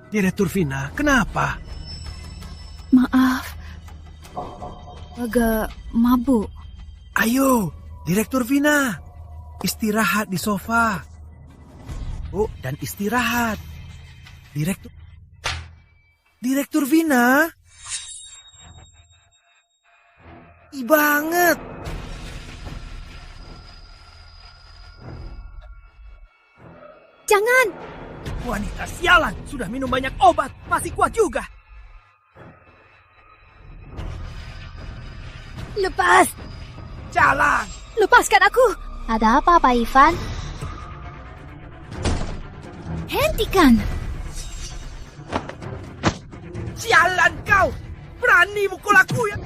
Direktur Vina, kenapa? Maaf, agak mabuk. Ayo, Direktur Vina, istirahat di sofa. Oh, dan istirahat. Direktur Vina. Banget. Jangan. Wanita sialan, sudah minum banyak obat, masih kuat juga. Lepas. Jalan. Lepaskan aku. Ada apa, Pak Ivan? Hentikan. Sialan kau. Berani mukul aku ya.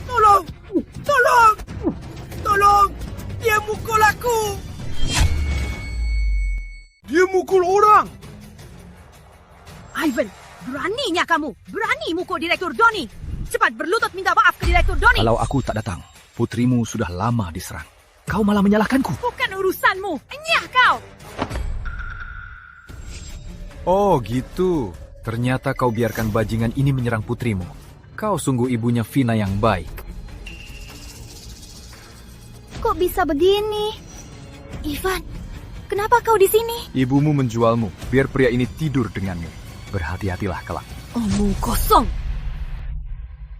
Tolong. Dia mukul aku. Dia mukul orang. Ivan, beraninya kamu. Berani mukul Direktur Doni. Cepat berlutut minta maaf ke Direktur Doni. Kalau aku tak datang, putrimu sudah lama diserang. Kau malah menyalahkanku. Bukan urusanmu. Enyah kau. Oh gitu. Ternyata kau biarkan bajingan ini menyerang putrimu. Kau sungguh ibunya Vina yang baik. Kok bisa begini? Ivan, kenapa kau di sini? Ibumu menjualmu, biar pria ini tidur denganmu. Berhati-hatilah kelak. Omong kosong.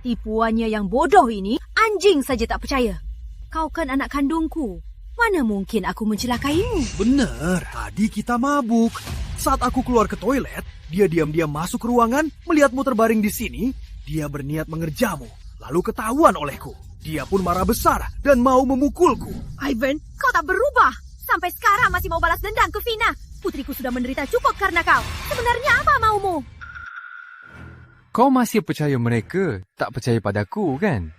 Tipuannya yang bodoh ini, anjing saja tak percaya. Kau kan anak kandungku. Mana mungkin aku mencelakaimu? Bener, tadi kita mabuk. Saat aku keluar ke toilet, dia diam-diam masuk ke ruangan, melihatmu terbaring di sini. Dia berniat mengerjamu, lalu ketahuan olehku. Dia pun marah besar dan mau memukulku. Ivan, kau tak berubah. Sampai sekarang masih mau balas dendam ke Vina. Putriku sudah menderita cukup karena kau. Sebenarnya apa maumu? Kau masih percaya mereka, tak percaya padaku kan?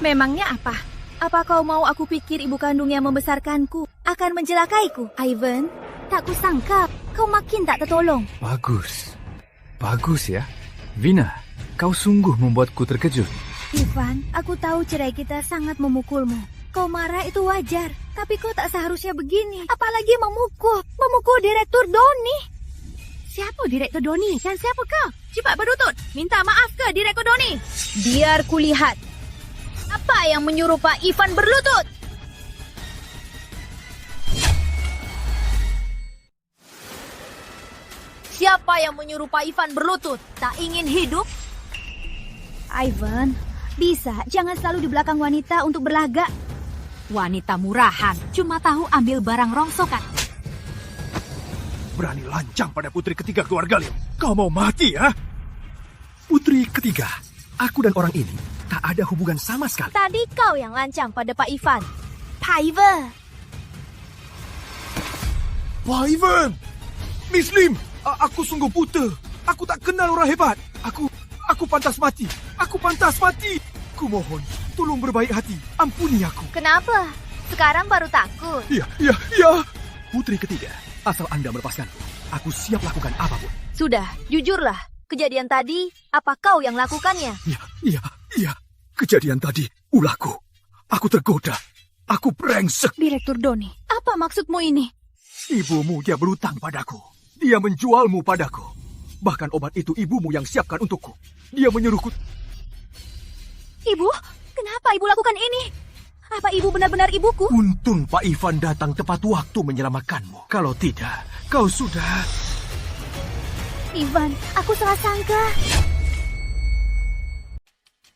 Memangnya apa? Apa kau mau aku pikir ibu kandung yang membesarkanku akan mencelakaiku? Ivan, tak kusangka kau makin tak tertolong. Bagus ya. Vina, kau sungguh membuatku terkejut. Ivan, aku tahu cerai kita sangat memukulmu. Kau marah itu wajar, tapi kau tak seharusnya begini. Apalagi memukul Direktur Doni. Siapa Direktur Doni? Dan siapa kau? Cepat berlutut. Minta maaf ke Direktur Doni? Biar kulihat. Apa yang menyuruh Pak Ivan berlutut? Siapa yang menyuruh Pak Ivan berlutut? Tak ingin hidup? Ivan, bisa jangan selalu di belakang wanita untuk berlagak. Wanita murahan, cuma tahu ambil barang rongsokan. Berani lancang pada putri ketiga keluarga Lim. Kau mau mati, ya? Putri ketiga, aku dan orang ini tak ada hubungan sama sekali. Tadi kau yang lancang pada Pak Ivan. Pak Ivan! Pak Ivan! Miss Lim, aku sungguh buta. Aku tak kenal orang hebat. Aku pantas mati. Aku pantas mati. Kumohon, tolong berbaik hati. Ampuni aku. Kenapa? Sekarang baru takut. Ya. Putri ketiga, asal Anda melepaskanku, aku siap lakukan apapun. Sudah, jujurlah. Kejadian tadi, apa kau yang lakukannya? Iya. Kejadian tadi, ulahku. Aku tergoda. Aku brengsek. Direktur Doni, apa maksudmu ini? Ibumu dia berutang padaku. Dia menjualmu padaku. Bahkan obat itu ibumu yang siapkan untukku. Dia menyuruhku. Ibu, kenapa ibu lakukan ini? Apa ibu benar-benar ibuku? Untung Pak Ivan datang tepat waktu menyelamatkanmu. Kalau tidak, kau sudah... Ivan, aku salah sangka.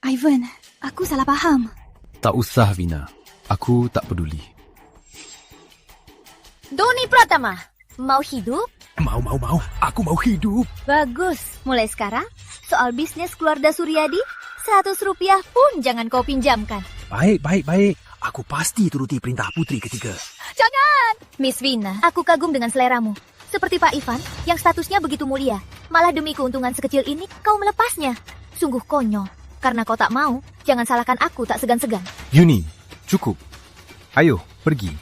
Ivan, aku salah paham. Tak usah, Vina. Aku tak peduli. Doni Pratama, mau hidup? Mau. Aku mau hidup. Bagus. Mulai sekarang, soal bisnis keluarga Suryadi, 100 rupiah pun jangan kau pinjamkan. Baik. Aku pasti turuti perintah putri ketiga. Jangan! Miss Vina, aku kagum dengan seleramu. Seperti Pak Ivan, yang statusnya begitu mulia. Malah demi keuntungan sekecil ini, kau melepasnya. Sungguh konyol. Karena kau tak mau, jangan salahkan aku tak segan-segan. Yuni, cukup. Ayo, pergi.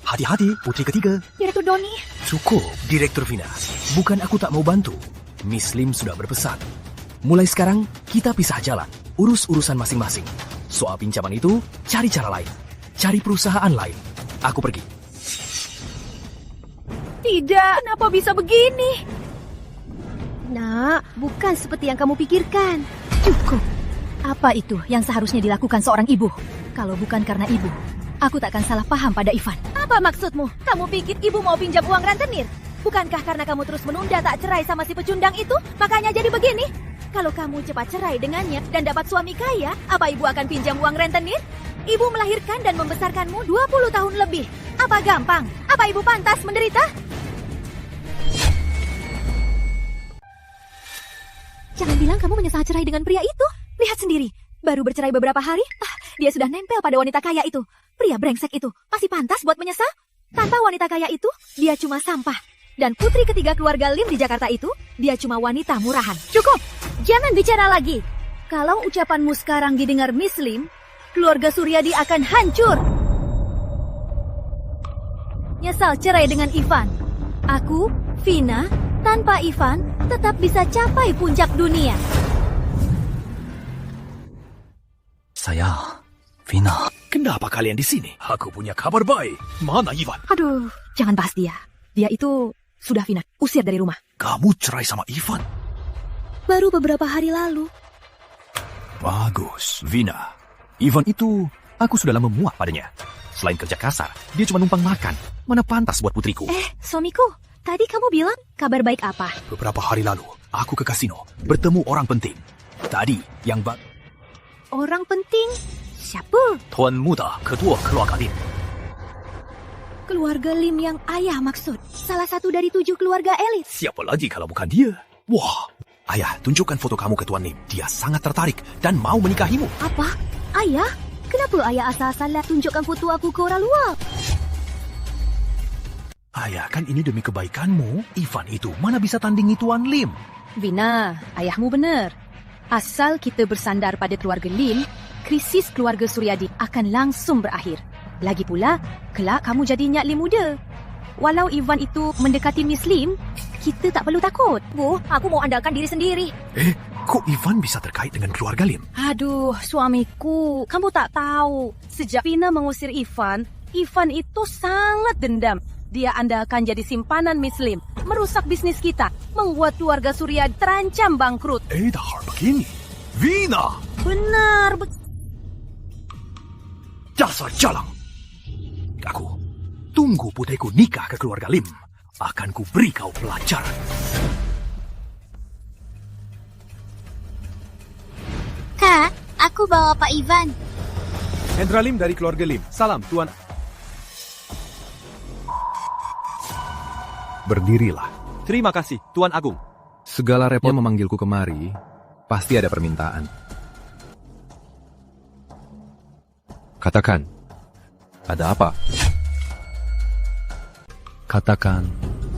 Hati-hati, putri ketiga. Direktur Doni. Cukup, Direktur Vina. Bukan aku tak mau bantu. Miss Lim sudah berpesan. Mulai sekarang, kita pisah jalan. Urus urusan masing-masing. Soal pinjaman itu, cari cara lain. Cari perusahaan lain. Aku pergi. Tidak, kenapa bisa begini? Nak, bukan seperti yang kamu pikirkan. Cukup. Apa itu yang seharusnya dilakukan seorang ibu? Kalau bukan karena ibu, aku tak akan salah paham pada Ivan. Apa maksudmu? Kamu pikir ibu mau pinjam uang rentenir? Bukankah karena kamu terus menunda tak cerai sama si pecundang itu, makanya jadi begini? Kalau kamu cepat cerai dengannya dan dapat suami kaya, apa ibu akan pinjam uang rentenir? Ibu melahirkan dan membesarkanmu 20 tahun lebih. Apa gampang? Apa ibu pantas menderita? Jangan bilang kamu menyesal cerai dengan pria itu. Lihat sendiri, baru bercerai beberapa hari, dia sudah nempel pada wanita kaya itu. Pria brengsek itu masih pantas buat menyesal? Tanpa wanita kaya itu, dia cuma sampah. Dan putri ketiga keluarga Lim di Jakarta itu, dia cuma wanita murahan. Cukup! Jangan bicara lagi. Kalau ucapanmu sekarang didengar Miss Lim, keluarga Suryadi akan hancur. Nyesal cerai dengan Ivan. Aku, Vina, tanpa Ivan, tetap bisa capai puncak dunia. Saya, Vina. Kenapa kalian di sini? Aku punya kabar baik. Mana Ivan? Aduh, jangan bahas dia. Dia itu sudah Vina usir dari rumah. Kamu cerai sama Ivan? Baru beberapa hari lalu. Bagus, Vina. Ivan itu, aku sudah lama muak padanya. Selain kerja kasar, dia cuma numpang makan. Mana pantas buat putriku? Suamiku, tadi kamu bilang kabar baik apa? Beberapa hari lalu, aku ke kasino, bertemu orang penting. Tadi, yang Orang penting? Siapa? Tuan Muda, ketua keluarga Lim. Keluarga Lim yang ayah maksud. Salah satu dari 7 keluarga elit. Siapa lagi kalau bukan dia? Wah, ayah, tunjukkan foto kamu ke Tuan Lim. Dia sangat tertarik dan mau menikahimu. Apa? Ayah? Kenapa ayah asal-asalan tunjukkan foto aku ke orang luar? Ayah, kan ini demi kebaikanmu. Ivan itu mana bisa tandingi Tuan Lim? Vina, ayahmu benar. Asal kita bersandar pada keluarga Lim, krisis keluarga Suryadi akan langsung berakhir. Lagi pula, kelak kamu jadi Nyak Lim muda. Walau Ivan itu mendekati Miss Lim, kita tak perlu takut. Bu, aku mau andalkan diri sendiri. Kok Ivan bisa terkait dengan keluarga Lim? Aduh, suamiku, kamu tak tahu. Sejak Vina mengusir Ivan itu sangat dendam. Dia andalkan jadi simpanan Miss Lim, merusak bisnis kita, membuat keluarga Surya terancam bangkrut. Dahar begini. Vina! Benar. Dasar jalang. Aku tunggu putriku nikah ke keluarga Lim. Akan ku beri kau pelajaran. Kak, aku bawa Pak Ivan. Hendra Lim dari keluarga Lim. Salam, Tuan. Berdirilah. Terima kasih, Tuan Agung. Segala repotnya memanggilku kemari, pasti ada permintaan. Katakan, ada apa? Katakan,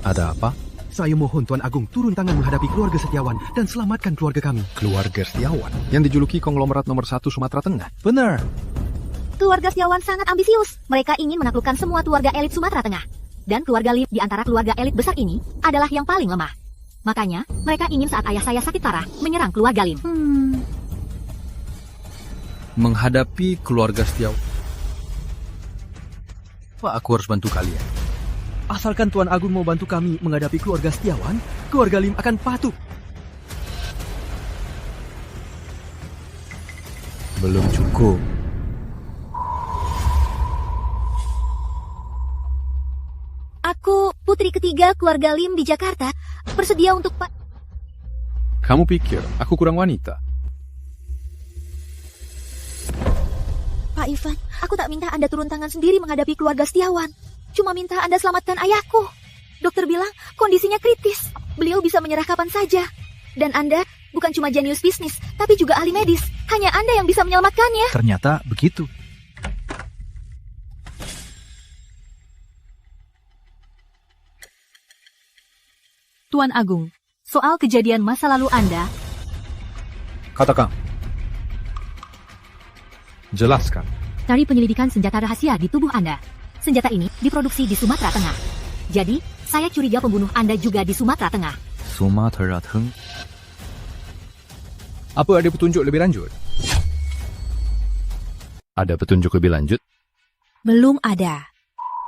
ada apa? Saya mohon Tuan Agung turun tangan menghadapi keluarga Setiawan dan selamatkan keluarga kami. Keluarga Setiawan? Yang dijuluki konglomerat nomor 1 Sumatera Tengah? Benar. Keluarga Setiawan sangat ambisius. Mereka ingin menaklukkan semua keluarga elit Sumatera Tengah. Dan keluarga Lim di antara keluarga elit besar ini adalah yang paling lemah. Makanya, mereka ingin saat ayah saya sakit parah, menyerang keluarga Lim. Menghadapi keluarga Setiawan. Apa aku harus bantu kalian? Asalkan Tuan Agung mau bantu kami menghadapi keluarga Setiawan, keluarga Lim akan patuh. Belum cukup. Aku, putri ketiga keluarga Lim di Jakarta, bersedia untuk Pak... Kamu pikir aku kurang wanita? Pak Ivan, aku tak minta Anda turun tangan sendiri menghadapi keluarga Setiawan. Cuma minta Anda selamatkan ayahku. Dokter bilang kondisinya kritis. Beliau bisa menyerah kapan saja. Dan Anda bukan cuma jenius bisnis, tapi juga ahli medis. Hanya Anda yang bisa menyelamatkannya. Ternyata begitu. Tuan Agung, soal kejadian masa lalu Anda... Katakan. Jelaskan. Dari penyelidikan senjata rahasia di tubuh Anda. Senjata ini diproduksi di Sumatera Tengah. Jadi, saya curiga pembunuh Anda juga di Sumatera Tengah. Sumatera Tengah. Apa ada petunjuk lebih lanjut? Ada petunjuk lebih lanjut? Belum ada.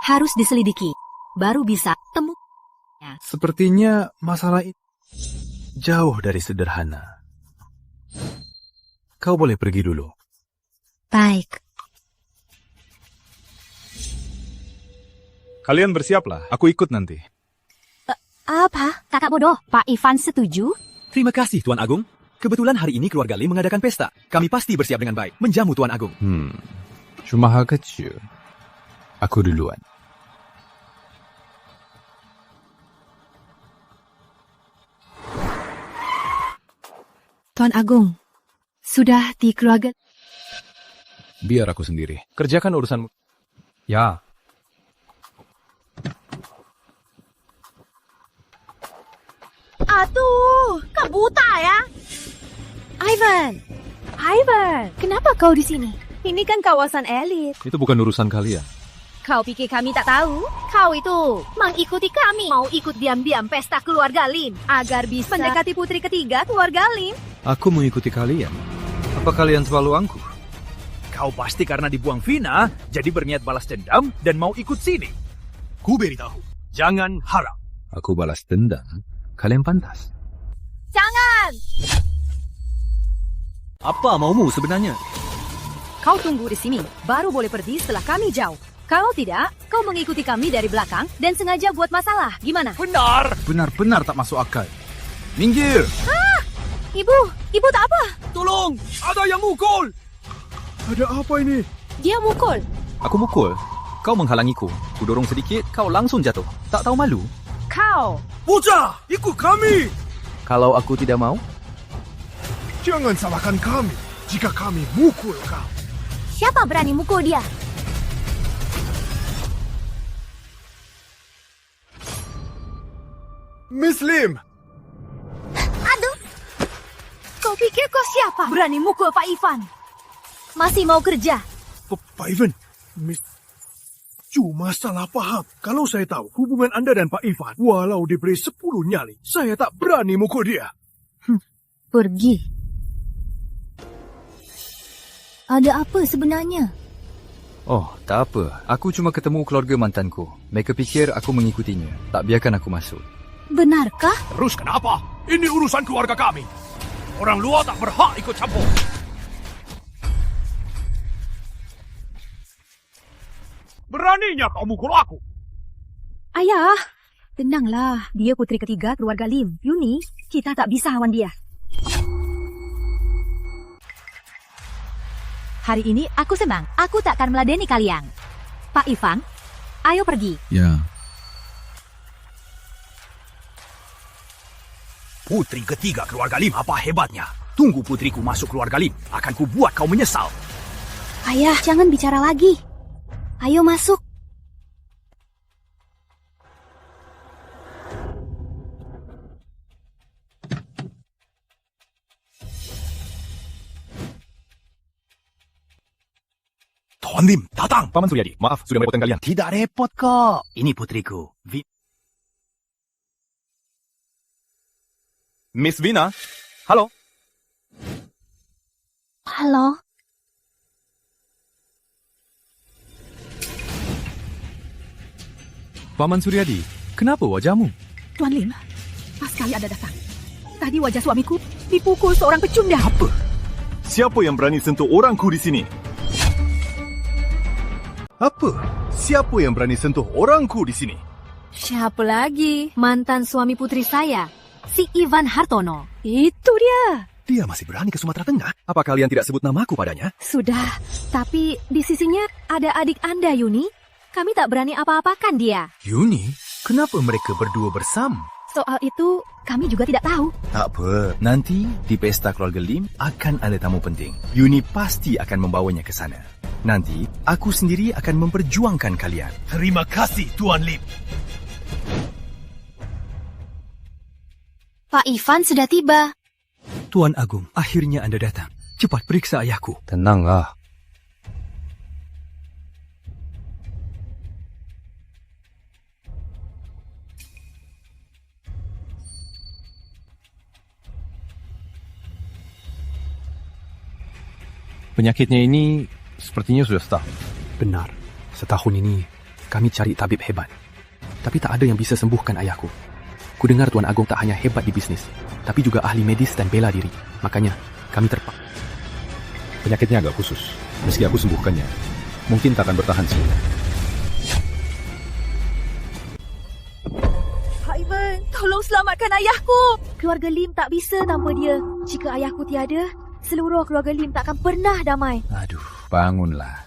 Harus diselidiki. Baru bisa temu. Sepertinya masalah itu jauh dari sederhana. Kau boleh pergi dulu. Baik. Kalian bersiaplah, aku ikut nanti. Apa? Kakak bodoh, Pak Ivan setuju? Terima kasih, Tuan Agung. Kebetulan hari ini keluarga Lim mengadakan pesta. Kami pasti bersiap dengan baik, menjamu Tuan Agung. Cuma hal kecil. Aku duluan. Tuan Agung, sudah di keluarga... Biar aku sendiri. Kerjakan urusanmu. Ya. Aduh, kau buta ya? Ivan, kenapa kau di sini? Ini kan kawasan elit. Itu bukan urusan kalian. Kau pikir kami tak tahu? Kau itu mengikuti kami. Mau ikut diam-diam pesta keluarga Lim agar bisa mendekati putri ketiga keluarga Lim. Aku mengikuti kalian. Apa kalian selalu angkuh? Kau pasti karena dibuang Vina, jadi berniat balas dendam dan mau ikut sini. Ku beritahu, jangan harap. Aku balas dendam. Kalian pantas. Jangan! Apa maumu sebenarnya? Kau tunggu di sini, baru boleh pergi setelah kami jauh. Kalau tidak, kau mengikuti kami dari belakang dan sengaja buat masalah. Gimana? Benar! Benar-benar tak masuk akal. Minggir! Ah! Ibu tak apa? Tolong! Ada yang mukul! Ada apa ini? Dia mukul. Aku mukul. Kau menghalangiku. Ku dorong sedikit, kau langsung jatuh. Tak tahu malu? Kau! Bocah, ikut kami! Kalau aku tidak mau? Jangan salahkan kami jika kami mukul kau. Siapa berani mukul dia? Miss Lim! Aduh! Kau pikir kau siapa? Berani mukul Pak Ivan. Masih mau kerja? Pak Ivan, Miss... Cuma salah paham. Kalau saya tahu hubungan Anda dan Pak Ivan, walau diberi 10 nyali, saya tak berani mukul dia. Pergi. Ada apa sebenarnya? Oh, tak apa. Aku cuma ketemu keluarga mantanku. Mereka fikir aku mengikutinya. Tak biarkan aku masuk. Benarkah? Terus kenapa? Ini urusan keluarga kami. Orang luar tak berhak ikut campur. Beraninya kau mukul aku. Ayah, tenanglah. Dia puteri ketiga keluarga Lim. Yuni, kita tak bisa lawan dia. Hari ini aku senang. Aku tak akan meladeni kalian. Pak Ivan, ayo pergi. Ya. Putri ketiga keluarga Lim, apa hebatnya? Tunggu putriku masuk keluarga Lim. Akan kubuat kau menyesal. Ayah, jangan bicara lagi. Ayo masuk. Tuan Lim, datang. Paman Suryadi, maaf sudah merepotkan kalian. Tidak repot kok. Ini putriku. Miss Vina, halo. Halo. Paman Suryadi, kenapa wajahmu? Tuan Lim, pas kali Anda datang. Tadi wajah suamiku dipukul seorang pecundang. Apa? Siapa yang berani sentuh orangku di sini? Apa? Siapa yang berani sentuh orangku di sini? Siapa lagi? Mantan suami putri saya, si Ivan Hartono. Itu dia. Dia masih berani ke Sumatera Tengah? Apa kalian tidak sebut namaku padanya? Sudah, tapi di sisinya ada adik Anda, Yuni. Kami tak berani apa-apakan dia. Yuni? Kenapa mereka berdua bersama? Soal itu, kami juga tidak tahu. Tak apa, nanti di pesta keluarga Lim akan ada tamu penting. Yuni pasti akan membawanya ke sana. Nanti, aku sendiri akan memperjuangkan kalian. Terima kasih, Tuan Lim. Pak Ivan sudah tiba. Tuan Agung, akhirnya Anda datang. Cepat periksa ayahku. Tenanglah. Penyakitnya ini sepertinya sudah setahun. Benar. Setahun ini kami cari tabib hebat. Tapi tak ada yang bisa sembuhkan ayahku. Kudengar Tuan Agung tak hanya hebat di bisnis, tapi juga ahli medis dan bela diri. Makanya kami terpaksa. Penyakitnya agak khusus. Meski aku sembuhkannya, mungkin tak akan bertahan sebulan. Pak Ivan, tolong selamatkan ayahku. Keluarga Lim tak bisa tanpa dia. Jika ayahku tiada, seluruh keluarga Lim tak akan pernah damai. Aduh, bangunlah.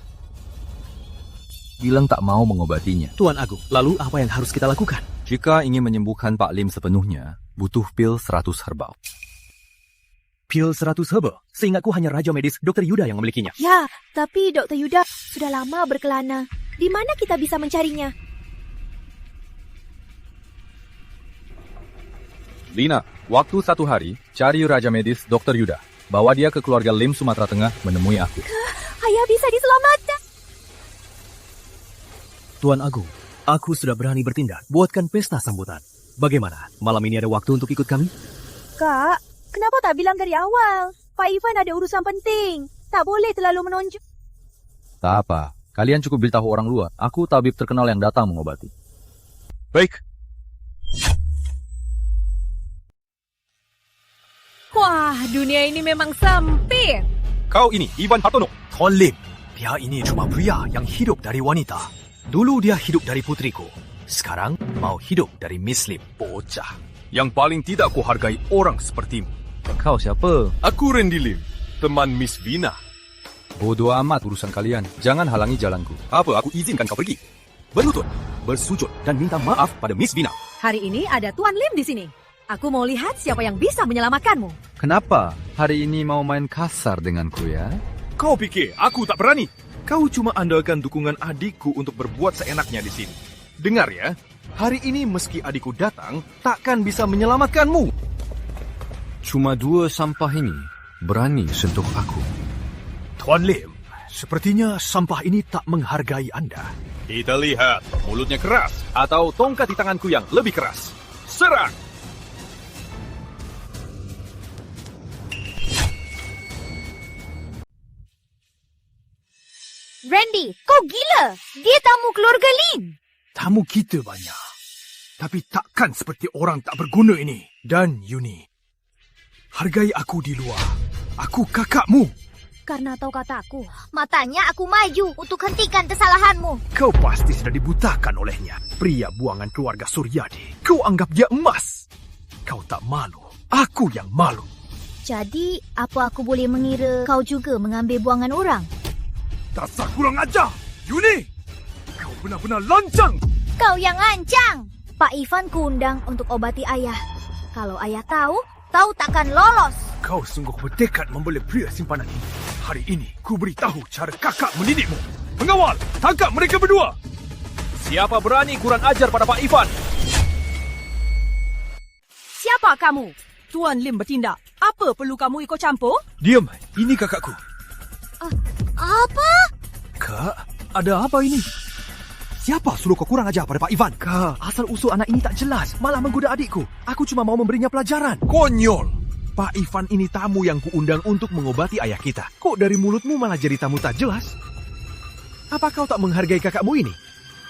Bilang tak mau mengobatinya. Tuan Agung, lalu apa yang harus kita lakukan? Jika ingin menyembuhkan Pak Lim sepenuhnya, butuh pil 100 herbal. Pil 100 herbal? Seingatku hanya Raja Medis Dr. Yuda yang memilikinya. Ya, tapi Dr. Yuda sudah lama berkelana. Di mana kita bisa mencarinya? Lina, waktu 1 hari, cari Raja Medis Dr. Yuda. Bawa dia ke keluarga Lim Sumatera Tengah menemui aku. Ayah bisa diselamatkan. Tuan Agung, aku sudah berani bertindak. Buatkan pesta sambutan. Bagaimana? Malam ini ada waktu untuk ikut kami? Kak, kenapa tak bilang dari awal? Pak Ivan ada urusan penting. Tak boleh terlalu menonjol. Tak apa, kalian cukup beritahu orang luar. Aku tabib terkenal yang datang mengobati. Baik. Wah, dunia ini memang sempit. Kau ini Ivan Hartono. Tuan Lim, dia ini cuma pria yang hidup dari wanita. Dulu dia hidup dari putriku. Sekarang mau hidup dari Miss Lim. Bocah. Yang paling tidak kuhargai orang sepertimu. Kau siapa? Aku Randy Lim, teman Miss Vina. Bodoh amat urusan kalian. Jangan halangi jalanku. Apa aku izinkan kau pergi? Berlutut, bersujud dan minta maaf pada Miss Vina. Hari ini ada Tuan Lim di sini. Aku mau lihat siapa yang bisa menyelamatkanmu. Kenapa? Hari ini mau main kasar denganku ya? Kau pikir aku tak berani? Kau cuma andalkan dukungan adikku untuk berbuat seenaknya di sini. Dengar ya, hari ini meski adikku datang, takkan bisa menyelamatkanmu. Cuma 2 sampah ini berani sentuh aku. Tuan Lim, sepertinya sampah ini tak menghargai Anda. Kita lihat, mulutnya keras atau tongkat di tanganku yang lebih keras. Serang! Randy, kau gila. Dia tamu keluarga Lim. Tamu kita banyak. Tapi takkan seperti orang tak berguna ini. Dan Yuni, hargai aku di luar. Aku kakakmu. Karena tahu kataku, matanya aku maju untuk hentikan kesalahanmu. Kau pasti sudah dibutakan olehnya. Pria buangan keluarga Suryadi. Kau anggap dia emas. Kau tak malu. Aku yang malu. Jadi, apa aku boleh mengira kau juga mengambil buangan orang? Dasar kurang ajar! Yuni! Kau benar-benar lancang! Kau yang lancang! Pak Ivan kuundang untuk obati ayah. Kalau ayah tahu takkan lolos. Kau sungguh bertekad membela pria simpanan ini. Hari ini, ku beritahu cara kakak mendidikmu. Pengawal, tangkap mereka berdua! Siapa berani kurang ajar pada Pak Ivan? Siapa kamu? Tuan Lim bertindak. Apa perlu kamu ikut campur? Diam, ini kakakku. Apa? Kak, ada apa ini? Siapa suruh kau kurang ajar pada Pak Ivan? Kak, asal-usul anak ini tak jelas. Malah menggoda adikku. Aku cuma mau memberinya pelajaran. Konyol! Pak Ivan ini tamu yang kuundang untuk mengobati ayah kita. Kok dari mulutmu malah jadi tamu tak jelas? Apa kau tak menghargai kakakmu ini?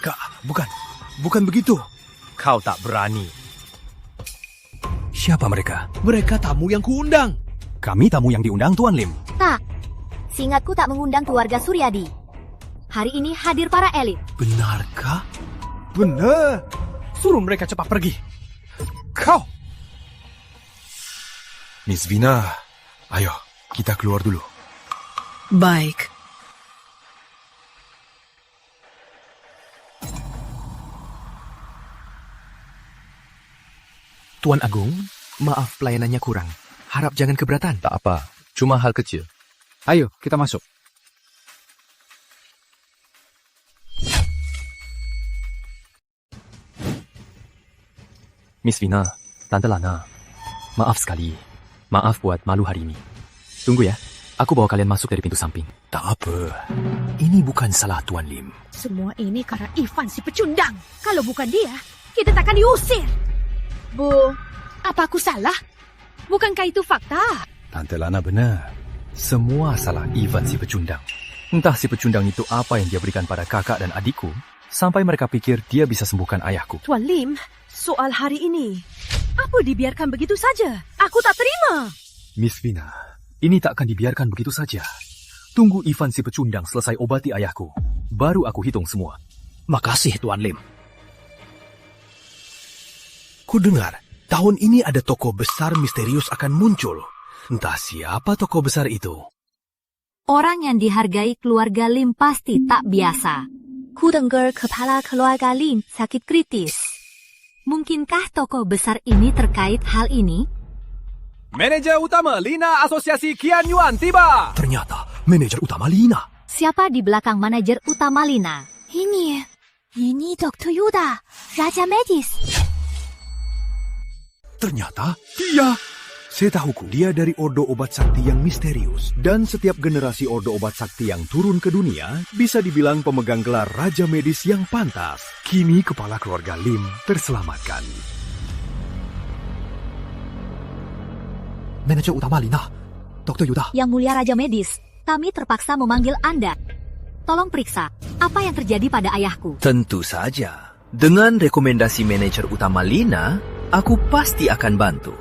Kak, bukan begitu. Kau tak berani. Siapa mereka? Mereka tamu yang kuundang. Kami tamu yang diundang, Tuan Lim. Tak. Seingatku tak mengundang keluarga Suryadi. Hari ini hadir para elit. Benarkah? Benar. Suruh mereka cepat pergi. Kau! Miss Vina, ayo, kita keluar dulu. Baik. Tuan Agung, maaf pelayanannya kurang. Harap jangan keberatan. Tak apa, cuma hal kecil. Ayo, kita masuk. Miss Vina, Tante Lana, maaf sekali. Maaf buat malu hari ini. Tunggu ya, aku bawa kalian masuk dari pintu samping. Tak apa, ini bukan salah Tuan Lim. Semua ini karena Ivan si pecundang. Kalau bukan dia, kita takkan diusir. Bu, apa aku salah? Bukankah itu fakta? Tante Lana benar. Semua salah Ivan si pecundang. Entah si pecundang itu apa yang dia berikan pada kakak dan adikku, sampai mereka pikir dia bisa sembuhkan ayahku. Tuan Lim, soal hari ini, apa dibiarkan begitu saja? Aku tak terima. Miss Vina, ini takkan dibiarkan begitu saja. Tunggu Ivan si pecundang selesai obati ayahku. Baru aku hitung semua. Makasih, Tuan Lim. Ku dengar, tahun ini ada tokoh besar misterius akan muncul. Entah siapa tokoh besar itu. Orang yang dihargai keluarga Lim pasti tak biasa. Ku dengar kepala keluarga Lim sakit kritis. Mungkinkah tokoh besar ini terkait hal ini? Manajer utama Lina Asosiasi Qian Yuan tiba. Ternyata manajer utama Lina. Siapa di belakang manajer utama Lina? Ini Dr. Yuda, Raja Medis. Ternyata dia. Setahuku, dia dari Ordo Obat Sakti yang misterius. Dan setiap generasi Ordo Obat Sakti yang turun ke dunia bisa dibilang pemegang gelar Raja Medis yang pantas. Kini kepala keluarga Lim terselamatkan. Manajer utama Lina, Dr. Yuda. Yang mulia Raja Medis, kami terpaksa memanggil Anda. Tolong periksa, apa yang terjadi pada ayahku? Tentu saja. Dengan rekomendasi manajer utama Lina, aku pasti akan bantu.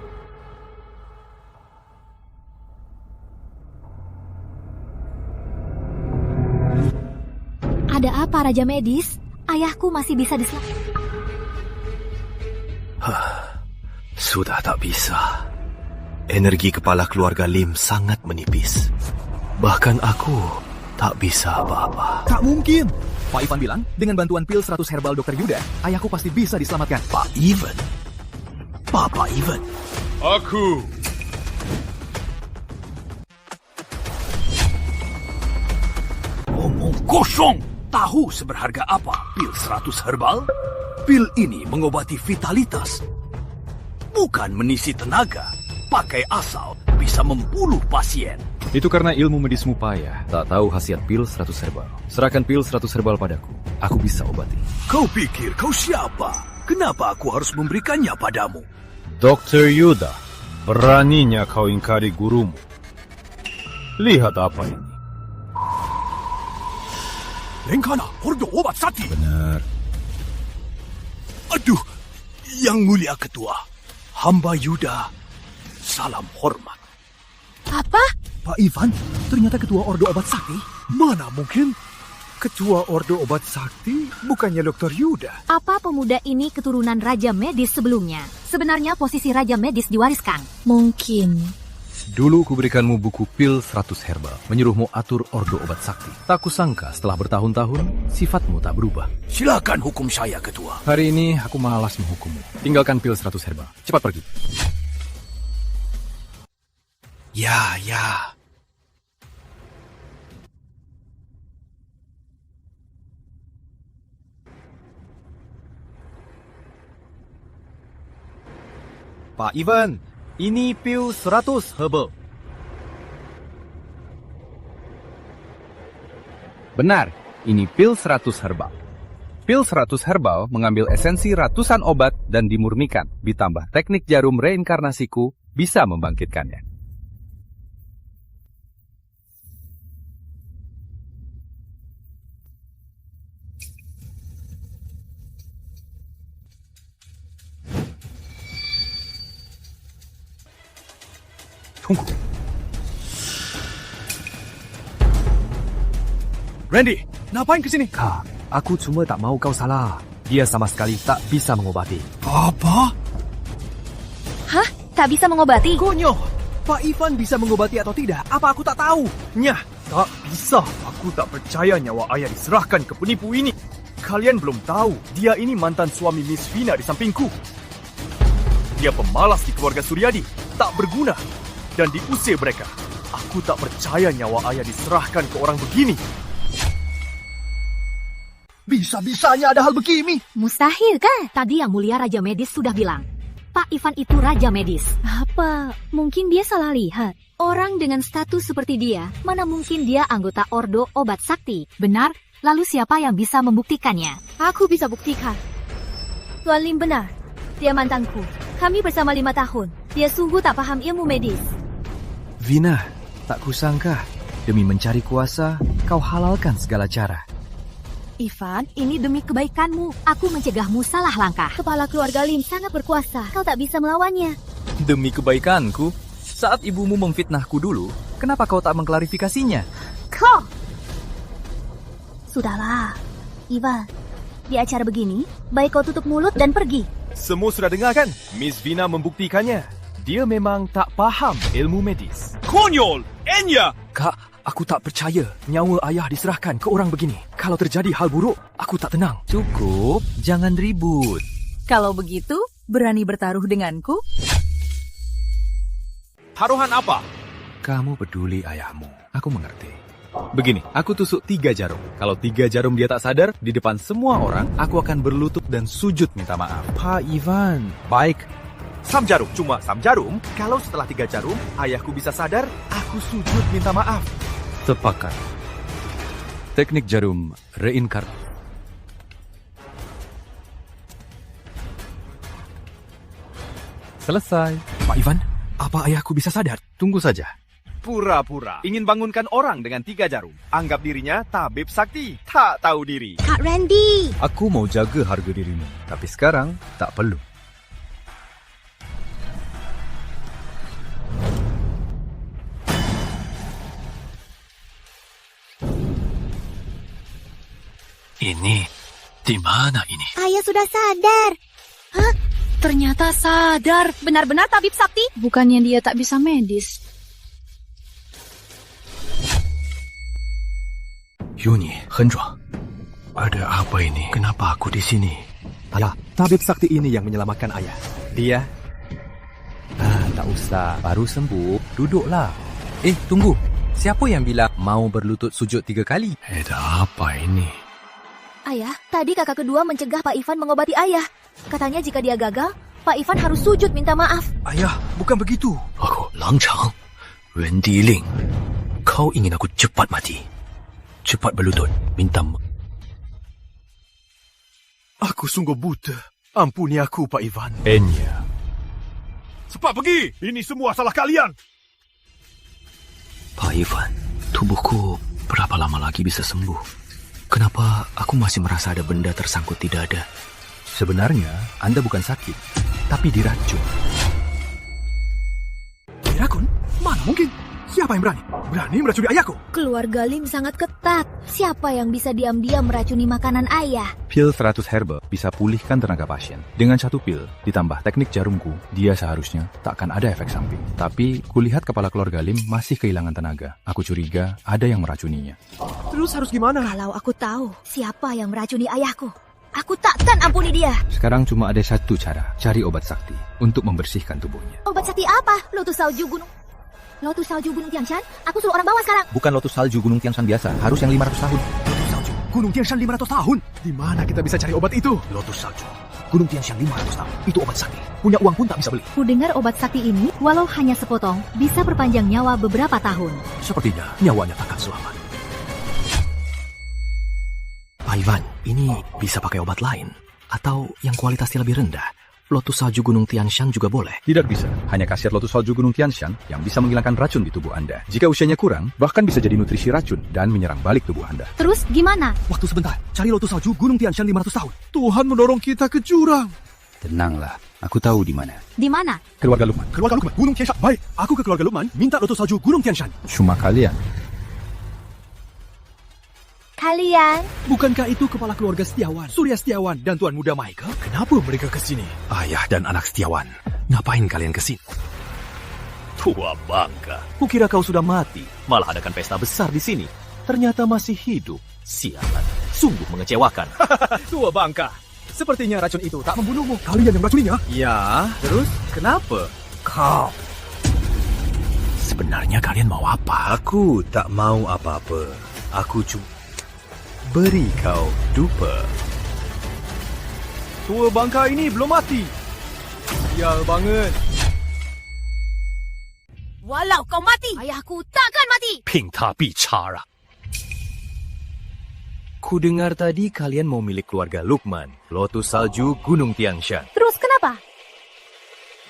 Ada apa, Raja Medis? Ayahku masih bisa diselamatkan. Sudah tak bisa. Energi kepala keluarga Lim sangat menipis. Bahkan aku tak bisa apa-apa. Tak mungkin. Pak Ivan bilang, dengan bantuan pil 100 herbal Dr. Yuda, ayahku pasti bisa diselamatkan. Pak Ivan? Papa Ivan? Aku. Omong kosong! Tahu seberharga apa pil 100 herbal? Pil ini mengobati vitalitas. Bukan menisi tenaga. Pakai asal bisa membunuh pasien. Itu karena ilmu medismu payah. Tak tahu khasiat pil 100 herbal. Serahkan pil 100 herbal padaku. Aku bisa obati. Kau pikir kau siapa? Kenapa aku harus memberikannya padamu? Dr. Yuda, beraninya kau ingkari gurumu. Lihat apa ini. Lengkana, Ordo Obat Sakti. Benar. Aduh, Yang Mulia Ketua, hamba Yuda, salam hormat. Apa? Pak Ivan, ternyata Ketua Ordo Obat Sakti? Mana mungkin? Ketua Ordo Obat Sakti bukannya Dr. Yuda. Apa pemuda ini keturunan Raja Medis sebelumnya? Sebenarnya posisi Raja Medis diwariskan. Mungkin. Dulu kuberikanmu buku pil 100 herbal, menyuruhmu atur Ordo Obat Sakti. Tak kusangka setelah bertahun-tahun, sifatmu tak berubah. Silakan hukum saya, Ketua. Hari ini aku malas menghukummu. Tinggalkan pil 100 herbal. Cepat pergi. Ya. Pak Ivan, ini pil 100 herbal. Benar, ini pil 100 herbal. Pil 100 herbal mengambil esensi ratusan obat dan dimurnikan, ditambah teknik jarum reinkarnasiku bisa membangkitkannya. Tunggu. Randy, ngapain kesini? Kak, aku cuma tak mau kau salah. Dia sama sekali tak bisa mengobati. Apa? Hah? Tak bisa mengobati? Konyol. Pak Ivan bisa mengobati atau tidak? Apa aku tak tahu? Nyah, tak bisa. Aku tak percaya nyawa ayah diserahkan ke penipu ini. Kalian belum tahu, dia ini mantan suami Miss Vina di sampingku. Dia pemalas di keluarga Suryadi, tak berguna, dan diusir mereka. Aku tak percaya nyawa ayah diserahkan ke orang begini. Bisa-bisanya ada hal begini. Mustahil kan? Tadi Yang Mulia Raja Medis sudah bilang, Pak Ivan itu Raja Medis. Apa? Mungkin dia salah lihat. Orang dengan status seperti dia, mana mungkin dia anggota Ordo Obat Sakti? Benar? Lalu siapa yang bisa membuktikannya? Aku bisa buktikan. Tuan Lim benar. Dia mantanku. Kami bersama 5 tahun. Dia sungguh tak paham ilmu medis. Vina, tak kusangka. Demi mencari kuasa, kau halalkan segala cara. Ivan, ini demi kebaikanmu. Aku mencegahmu salah langkah. Kepala keluarga Lim sangat berkuasa. Kau tak bisa melawannya. Demi kebaikanku, saat ibumu memfitnahku dulu, kenapa kau tak mengklarifikasinya? Kau! Sudahlah, Ivan. Di acara begini, baik kau tutup mulut dan pergi. Semua sudah dengar kan? Miss Vina membuktikannya. Dia memang tak paham ilmu medis. Konyol! Enya! Kak, aku tak percaya nyawa ayah diserahkan ke orang begini. Kalau terjadi hal buruk, aku tak tenang. Cukup, jangan ribut. Kalau begitu, berani bertaruh denganku? Taruhan apa? Kamu peduli ayahmu. Aku mengerti. Begini, aku tusuk 3 jarum. Kalau 3 jarum dia tak sadar, di depan semua orang, aku akan berlutut dan sujud minta maaf. Pak Ivan. Baik. Sam jarum, cuma sam jarum. Kalau setelah 3 jarum, ayahku bisa sadar, aku sujud minta maaf. Sepakat. Teknik jarum reinkarnasi. Selesai. Pak Ivan, apa ayahku bisa sadar? Tunggu saja. Pura-pura ingin bangunkan orang dengan 3 jarum. Anggap dirinya tabib sakti, tak tahu diri. Kak Randy! Aku mau jaga harga dirimu, tapi sekarang tak perlu. Ini, di mana ini? Ayah sudah sadar. Hah? Ternyata sadar. Benar-benar tabib sakti? Bukannya dia tak bisa medis. Yuni, Hendrah. Ada apa ini? Kenapa aku di sini? Ayah, tabib sakti ini yang menyelamatkan ayah. Dia? Tak usah. Baru sembuh. Duduklah. Tunggu. Siapa yang bilang mau berlutut sujud 3 kali? Ada apa ini? Ayah, tadi kakak kedua mencegah Pak Ivan mengobati ayah. Katanya jika dia gagal, Pak Ivan harus sujud minta maaf. Ayah, bukan begitu. Aku, Langchang, Ren Diling. Kau ingin aku cepat mati? Cepat berlutut, minta maaf. Aku sungguh buta. Ampuni aku, Pak Ivan. Enya. Cepat pergi! Ini semua salah kalian! Pak Ivan, tubuhku berapa lama lagi bisa sembuh? Kenapa aku masih merasa ada benda tersangkut di dada? Sebenarnya, Anda bukan sakit, tapi diracun. Diracun? Mana mungkin? Siapa yang berani? Berani meracuni ayahku? Keluarga Lim sangat ketat. Siapa yang bisa diam-diam meracuni makanan ayah? Pil 100 herbal bisa pulihkan tenaga pasien. Dengan 1 pil, ditambah teknik jarumku, dia seharusnya tak akan ada efek samping. Tapi, kulihat kepala keluarga Lim masih kehilangan tenaga. Aku curiga ada yang meracuninya. Terus harus gimana? Kalau aku tahu siapa yang meracuni ayahku, aku takkan ampuni dia. Sekarang cuma ada satu cara, cari obat sakti untuk membersihkan tubuhnya. Obat sakti apa? Lotus salju Gunung Tianshan? Aku suruh orang bawa sekarang. Bukan lotus salju Gunung Tianshan biasa, harus yang 500 tahun. Lotus salju Gunung Tianshan 500 tahun? Di mana kita bisa cari obat itu? Lotus salju Gunung Tianshan 500 tahun. Itu obat sakti. Punya uang pun tak bisa beli. Ku dengar obat sakti ini, walau hanya sepotong, bisa perpanjang nyawa beberapa tahun. Sepertinya nyawanya takkan selamat. Pak Ivan, ini bisa pakai obat lain? Atau yang kualitasnya lebih rendah? Lotus salju Gunung Tianshan juga boleh? Tidak bisa. Hanya khasiat lotus salju Gunung Tianshan yang bisa menghilangkan racun di tubuh Anda. Jika usianya kurang, bahkan bisa jadi nutrisi racun dan menyerang balik tubuh Anda. Terus gimana? Waktu sebentar. Cari lotus salju Gunung Tianshan 500 tahun. Tuhan mendorong kita ke jurang. Tenanglah, aku tahu di mana. Di mana? Keluarga Lukman. Keluarga Lukman, Gunung Tianshan. Baik, aku ke keluarga Lukman, minta lotus salju Gunung Tianshan. Cuma kalian. Kalian? Bukankah itu kepala keluarga Setiawan, Surya Setiawan, dan Tuan Muda Michael? Kenapa mereka ke sini? Ayah dan anak Setiawan, ngapain kalian ke sini? Tua bangka. Kukira kau sudah mati, malah adakan pesta besar di sini. Ternyata masih hidup. Sialan, sungguh mengecewakan. Tua bangka. Sepertinya racun itu tak membunuhmu. Kalian yang meracuninya? Ya, terus kenapa? Kau. Sebenarnya kalian mau apa? Aku tak mau apa-apa. Aku cuma beri kau dupa. Tua bangka ini belum mati. Sial banget. Walau kau mati, ayahku takkan mati. Pinta bicara. Ku dengar tadi kalian mau milik keluarga Lukman, lotus salju Gunung Tianshan. Terus kenapa?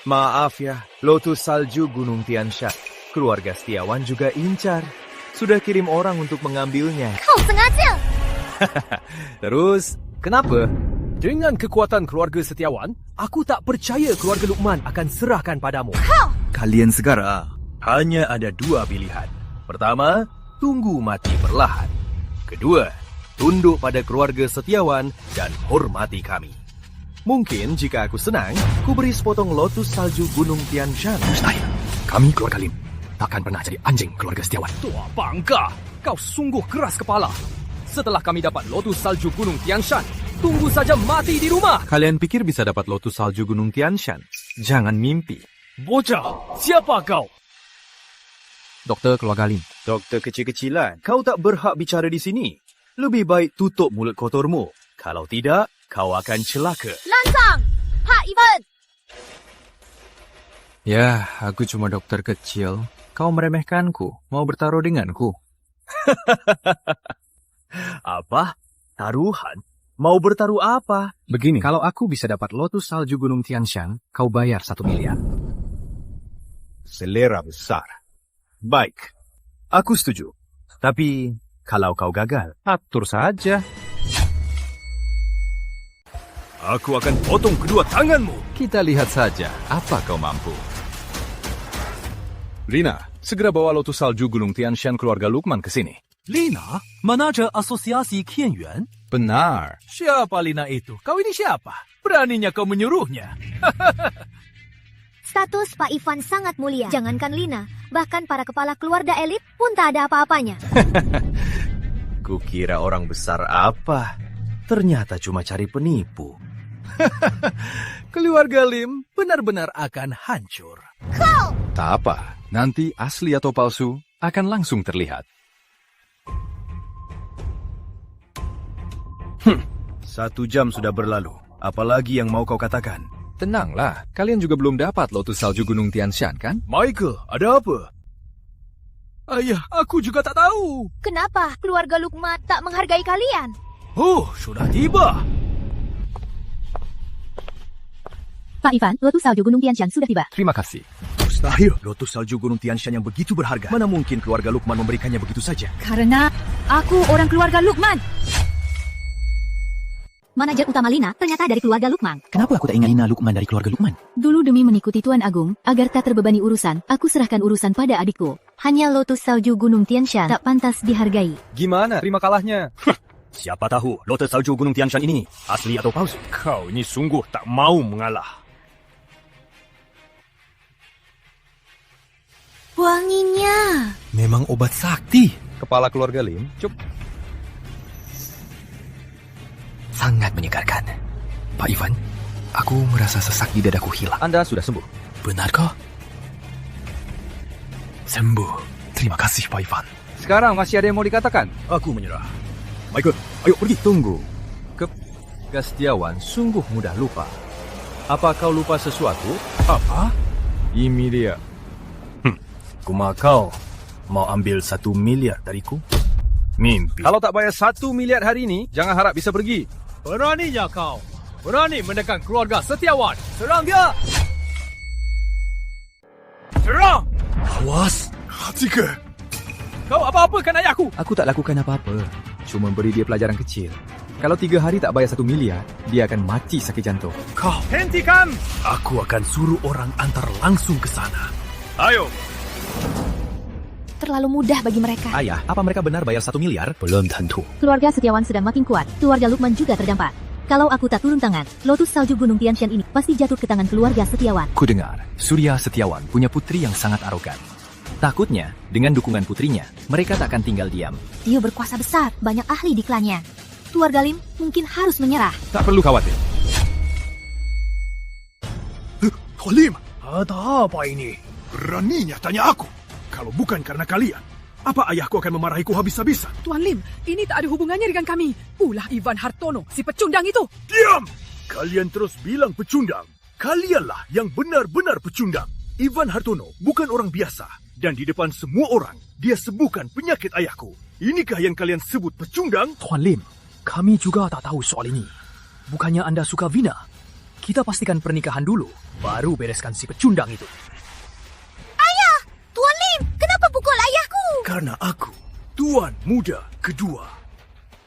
Maaf ya, lotus salju Gunung Tianshan. Keluarga Setiawan juga incar. Sudah kirim orang untuk mengambilnya. Kau sengaja. Terus, kenapa? Dengan kekuatan keluarga Setiawan, aku tak percaya keluarga Lukman akan serahkan padamu. Kalian sekarang hanya ada 2 pilihan. Pertama, tunggu mati perlahan. Kedua, tunduk pada keluarga Setiawan dan hormati kami. Mungkin jika aku senang, ku beri sepotong lotus salju Gunung Tianshan. Mustahil. Kami keluarga Lim takkan pernah jadi anjing keluarga Setiawan. Tua bangka, kau sungguh keras kepala. Setelah kami dapat lotus salju Gunung Tianshan, tunggu saja mati di rumah. Kalian pikir bisa dapat lotus salju Gunung Tianshan? Jangan mimpi. Bocah, siapa kau? Dokter keluarga Lim. Dokter kecil-kecilan, kau tak berhak bicara di sini. Lebih baik tutup mulut kotormu. Kalau tidak, kau akan celaka. Lancang! Pak Ivan! Ya, aku cuma dokter kecil. Kau meremehkanku, mau bertaruh denganku. Apa? Taruhan? Mau bertaruh apa? Begini, kalau aku bisa dapat lotus salju Gunung Tianshan, kau bayar 1 miliar. Selera besar. Baik, aku setuju. Tapi, kalau kau gagal, Atur saja. aku akan potong kedua tanganmu. Kita lihat saja apa kau mampu. Lina, segera bawa lotus salju Gunung Tianshan keluarga Lukman ke sini. Lina, manajer asosiasi Qian Yuan. Benar. Siapa Lina itu? Kau ini siapa? Beraninya kau menyuruhnya. Status Pak Ivan sangat mulia. Jangankan Lina, bahkan para kepala keluarga elit pun tak ada apa-apanya. Kukira orang besar apa? Ternyata cuma cari penipu. Keluarga Lim benar-benar akan hancur. Kau! Tak apa, nanti asli atau palsu akan langsung terlihat. 1 jam sudah berlalu. Apalagi yang mau kau katakan? Tenanglah, kalian juga belum dapat lotus salju Gunung Tianshan, kan? Michael, ada apa? Ayah, aku juga tak tahu. Kenapa keluarga Lukman tak menghargai kalian? Sudah tiba. Pak Ivan, lotus salju Gunung Tianshan sudah tiba. Terima kasih. Mustahil. Lotus salju Gunung Tianshan yang begitu berharga. Mana mungkin keluarga Lukman memberikannya begitu saja? Karena aku orang keluarga Lukman. Manajer utama Lina ternyata dari keluarga Lukman. Kenapa aku tak ingat Lina Lukman dari keluarga Lukman? Dulu demi mengikuti Tuan Agung, agar tak terbebani urusan, aku serahkan urusan pada adikku. Hanya lotus salju Gunung Tianshan tak pantas dihargai. Gimana terima kalahnya? Siapa tahu lotus salju Gunung Tianshan ini asli atau palsu? Kau ini sungguh tak mau mengalah. Wanginya. Memang obat sakti. Kepala keluarga Lim, Sangat menyegarkan. Pak Ivan, aku merasa sesak di dadaku hilang. Anda sudah sembuh. Benarkah? Sembuh. Terima kasih, Pak Ivan. Sekarang masih ada yang mau dikatakan? Aku menyerah. Michael, ayo pergi. Tunggu. Setiawan sungguh mudah lupa. Apa kau lupa sesuatu? Apa? Ini dia. Kuma kau mau ambil 1 miliar dariku? Mimpi. Kalau tak bayar 1 miliar hari ini, jangan harap bisa pergi. Beraninya kau. Berani menekan keluarga Setiawan. Serang dia! Serang! Awas! Hatika! Kau apa-apakan ayahku? Aku tak lakukan apa-apa. Cuma beri dia pelajaran kecil. Kalau 3 hari tak bayar 1 miliar, dia akan mati sakit jantung. Kau! Hentikan! Aku akan suruh orang antar langsung ke sana. Ayo! Terlalu mudah bagi mereka. Ayah, apa mereka benar bayar 1 miliar? Belum tentu. Keluarga Setiawan sedang makin kuat. Keluarga Lukman juga terdampak. Kalau aku tak turun tangan, lotus salju Gunung Tianshan ini pasti jatuh ke tangan keluarga Setiawan. Ku dengar, Surya Setiawan punya putri yang sangat arogan. Takutnya, dengan dukungan putrinya, mereka tak akan tinggal diam. Dia berkuasa besar, banyak ahli di klannya. Keluarga Lim mungkin harus menyerah. Tak perlu khawatir. Tuan Lim, ada apa ini? Beraninya tanya aku. Kalau bukan karena kalian, apa ayahku akan memarahiku habis-habisan? Tuan Lim, ini tak ada hubungannya dengan kami. Ulah Ivan Hartono, si pecundang itu. Diam! Kalian terus bilang pecundang. Kalianlah yang benar-benar pecundang. Ivan Hartono bukan orang biasa. Dan di depan semua orang, dia sembuhkan penyakit ayahku. Inikah yang kalian sebut pecundang? Tuan Lim, kami juga tak tahu soal ini. Bukannya Anda suka Vina? Kita pastikan pernikahan dulu, baru bereskan si pecundang itu. Tuan Lim, kenapa pukul ayahku? Karena aku, tuan muda kedua.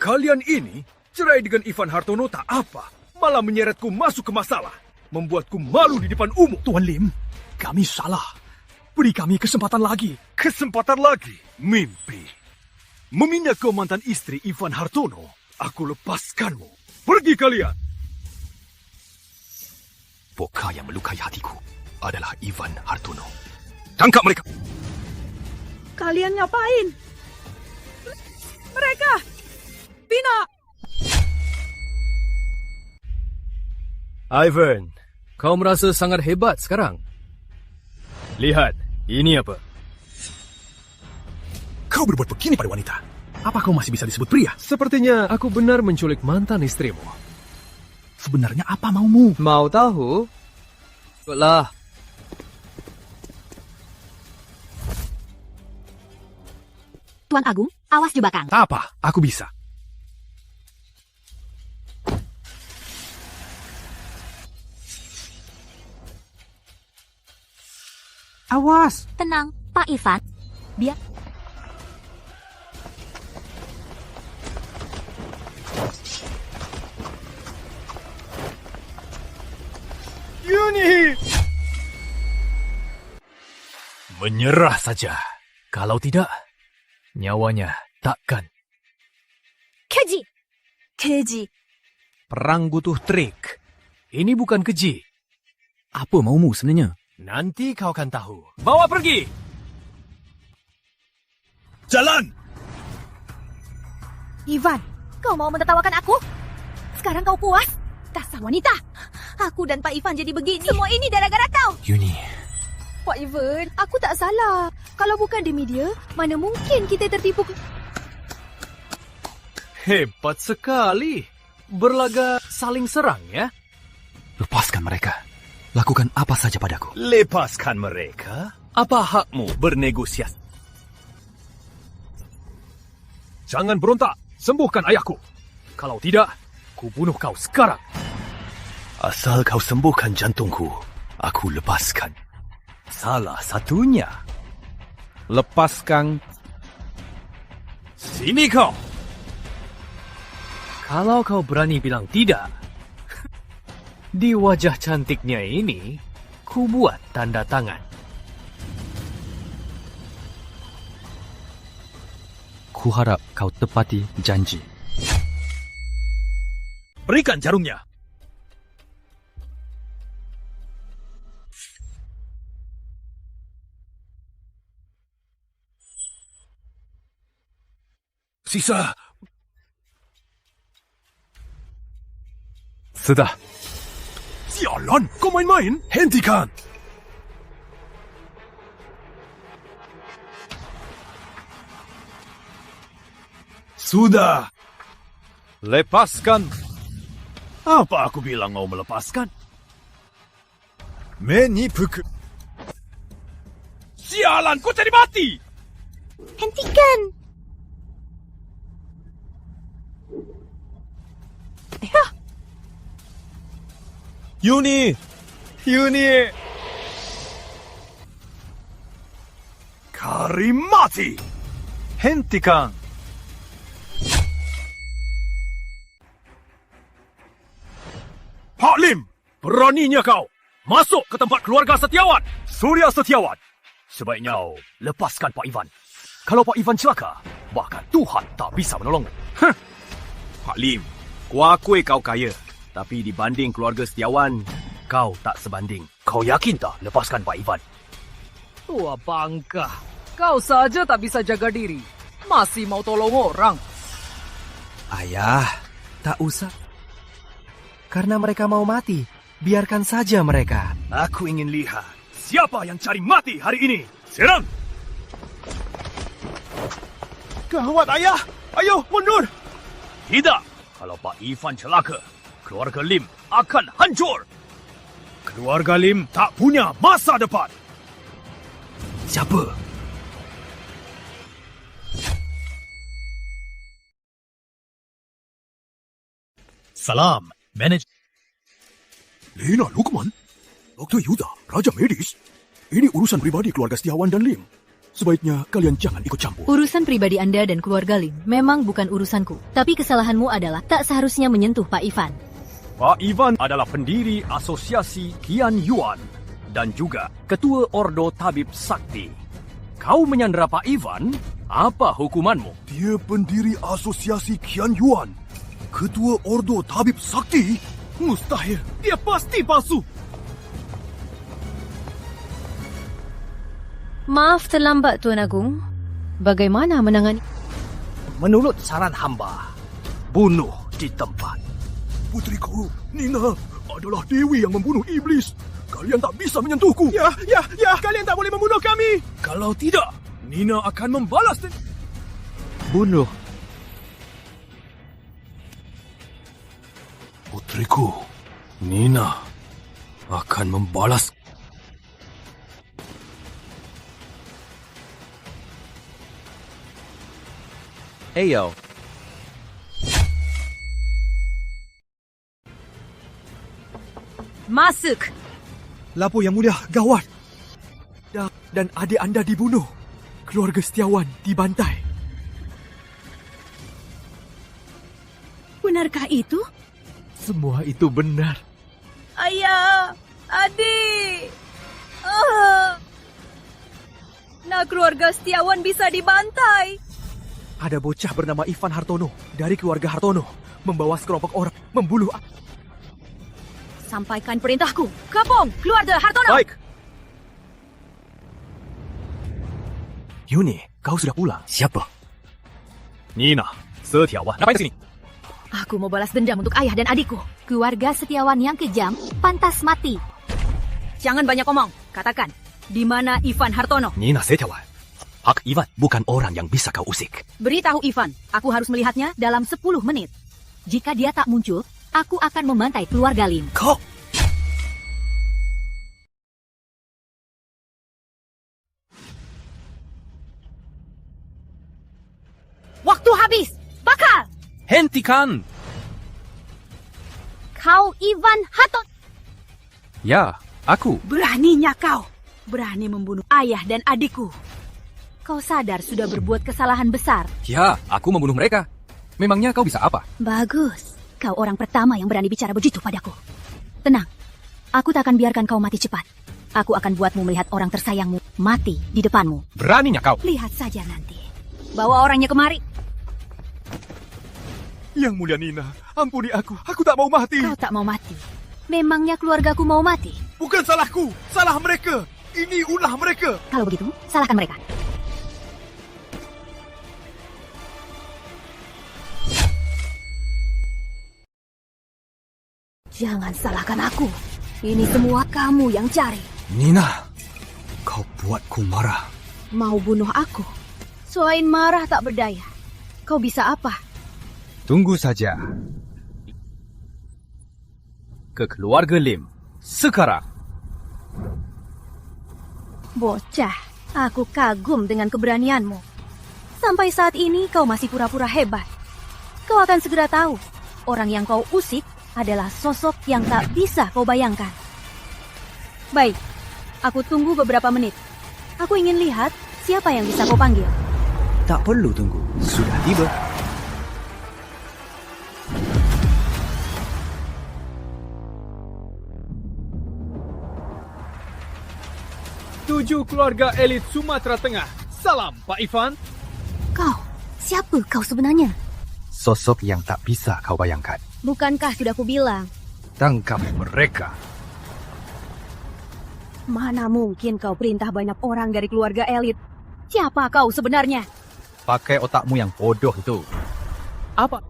Kalian ini cerai dengan Ivan Hartono tak apa, malah menyeretku masuk ke masalah. Membuatku malu di depan umum. Tuan Lim, kami salah. Beri kami kesempatan lagi. Kesempatan lagi? Mimpi. Memindah kau mantan istri Ivan Hartono, aku lepaskanmu. Pergi kalian. Boka yang melukai hatiku adalah Ivan Hartono. Tangkap mereka. Kalian ngapain? Mereka! Vina! Ivan, kau merasa sangat hebat sekarang. Lihat, ini apa? Kau berbuat begini pada wanita. Apa kau masih bisa disebut pria? Sepertinya aku benar menculik mantan istrimu. Sebenarnya apa maumu? Mau tahu? Lah. Tuan Agung, awas jebakan. Tak apa, aku bisa. Awas. Tenang, Pak Ivan. Biar... Yuni! Menyerah saja. Kalau tidak, nyawanya takkan. Keji! Keji. Perang butuh trik. Ini bukan keji. Apa maumu sebenarnya? Nanti kau akan tahu. Bawa pergi! Jalan! Ivan, kau mau menertawakan aku? Sekarang kau puas? Dasar wanita. Aku dan Pak Ivan jadi begini. Semua ini gara-gara kau. Yuni. Pak Ivan, aku tak salah. Kalau bukan demi dia, mana mungkin kita tertipu. Hebat sekali. Berlaga saling serang ya. Lepaskan mereka. Lakukan apa saja padaku. Lepaskan mereka? Apa hakmu bernegosiasi? Jangan berontak. Sembuhkan ayahku. Kalau tidak, kubunuh kau sekarang. Asal kau sembuhkan jantungku, aku lepaskan. Salah satunya. Lepaskan. Sini kau. Kalau kau berani bilang tidak, di wajah cantiknya ini, ku buat tanda tangan. Ku harap kau tepati janji. Berikan jarumnya. Sisa. Sudah. Sialan, kau main-main? Hentikan. Sudah. Lepaskan. Apa aku bilang mau melepaskan? Menipuku. Sialan, kau jadi mati. Hentikan! Yuni. Karim mati. Hentikan. Pak Lim, beraninya kau masuk ke tempat keluarga Setiawan. Surya Setiawan. Sebaiknya lepaskan Pak Ivan. Kalau Pak Ivan celaka, bahkan Tuhan tak bisa menolong. Pak Lim, ku akui kau kaya. Tapi dibanding keluarga Setiawan, kau tak sebanding. Kau yakin tak lepaskan Pak Ivan? Tua bangka. Kau saja tak bisa jaga diri. Masih mau tolong orang. Ayah, tak usah. Karena mereka mau mati, biarkan saja mereka. Aku ingin lihat siapa yang cari mati hari ini. Serang! Gawat ayah, ayo mundur. Tidak, kalau Pak Ivan celaka, keluarga Lim akan hancur. Keluarga Lim tak punya masa depan. Siapa? Salam, manager. Lena Lukman, Dr. Yuda, Raja Medis. Ini urusan pribadi keluarga Setiawan dan Lim. Sebaiknya kalian jangan ikut campur. Urusan pribadi Anda dan keluarga Lim memang bukan urusanku. Tapi kesalahanmu adalah tak seharusnya menyentuh Pak Ivan. Pak Ivan adalah pendiri Asosiasi Qian Yuan dan juga Ketua Ordo Tabib Sakti. Kau menyandera Pak Ivan, apa hukumanmu? Dia pendiri Asosiasi Qian Yuan. Ketua Ordo Tabib Sakti? Mustahil. Dia pasti palsu. Maaf terlambat, Tuan Agung. Bagaimana menangani? Menurut saran hamba, bunuh di tempat. Putriku, Nina, adalah Dewi yang membunuh iblis. Kalian tak bisa menyentuhku. Ya, kalian tak boleh membunuh kami. Kalau tidak, Nina akan membalas. Bunuh. Putriku, Nina akan membalas. Ayo. Masuk! Lapo yang mulia, gawat. Dan adik anda dibunuh. Keluarga Setiawan dibantai. Benarkah itu? Semua itu benar. Ayah! Adik! Nah, keluarga Setiawan bisa dibantai. Ada bocah bernama Ivan Hartono dari keluarga Hartono membawa sekelompok orang membunuh. Sampaikan perintahku. Gabung keluarga Hartono. Baik. Yuni, kau sudah pulang. Siapa? Nina, Setiawan. Ngapain kesini? Aku mau balas dendam untuk ayah dan adikku. Keluarga Setiawan yang kejam pantas mati. Jangan banyak omong. Katakan, di mana Ivan Hartono? Nina Setiawan. Pak Ivan bukan orang yang bisa kau usik. Beritahu Ivan, aku harus melihatnya dalam 10 menit. Jika dia tak muncul, aku akan membantai keluarga Lim. Kau... Waktu habis! Bakar! Hentikan! Kau Ivan Hartono. Ya, aku. Beraninya kau. Berani membunuh ayah dan adikku. Kau sadar sudah berbuat kesalahan besar. Ya, aku membunuh mereka. Memangnya kau bisa apa? Bagus. Kau orang pertama yang berani bicara begitu padaku. Tenang. Aku tak akan biarkan kau mati cepat. Aku akan buatmu melihat orang tersayangmu mati di depanmu. Beraninya kau. Lihat saja nanti. Bawa orangnya kemari. Yang mulia Nina, ampuni aku. Aku tak mau mati. Kau tak mau mati. Memangnya keluargaku mau mati? Bukan salahku. Salah mereka. Ini ulah mereka. Kalau begitu, salahkan mereka. Jangan salahkan aku. Ini semua kamu yang cari. Nina, kau buatku marah. Mau bunuh aku? Selain marah tak berdaya. Kau bisa apa? Tunggu saja. Ke keluarga Lim. Sekarang. Bocah, aku kagum dengan keberanianmu. Sampai saat ini kau masih pura-pura hebat. Kau akan segera tahu, orang yang kau usik adalah sosok yang tak bisa kau bayangkan. Baik, aku tunggu beberapa menit. Aku ingin lihat siapa yang bisa kau panggil. Tak perlu tunggu. Sudah tiba. Tujuh keluarga elit Sumatera Tengah. Salam, Pak Ivan. Kau, siapa kau sebenarnya? Sosok yang tak bisa kau bayangkan. Bukankah sudah kubilang? Tangkap mereka. Mana mungkin kau perintah banyak orang dari keluarga elit? Siapa kau sebenarnya? Pakai otakmu yang bodoh itu. Apa?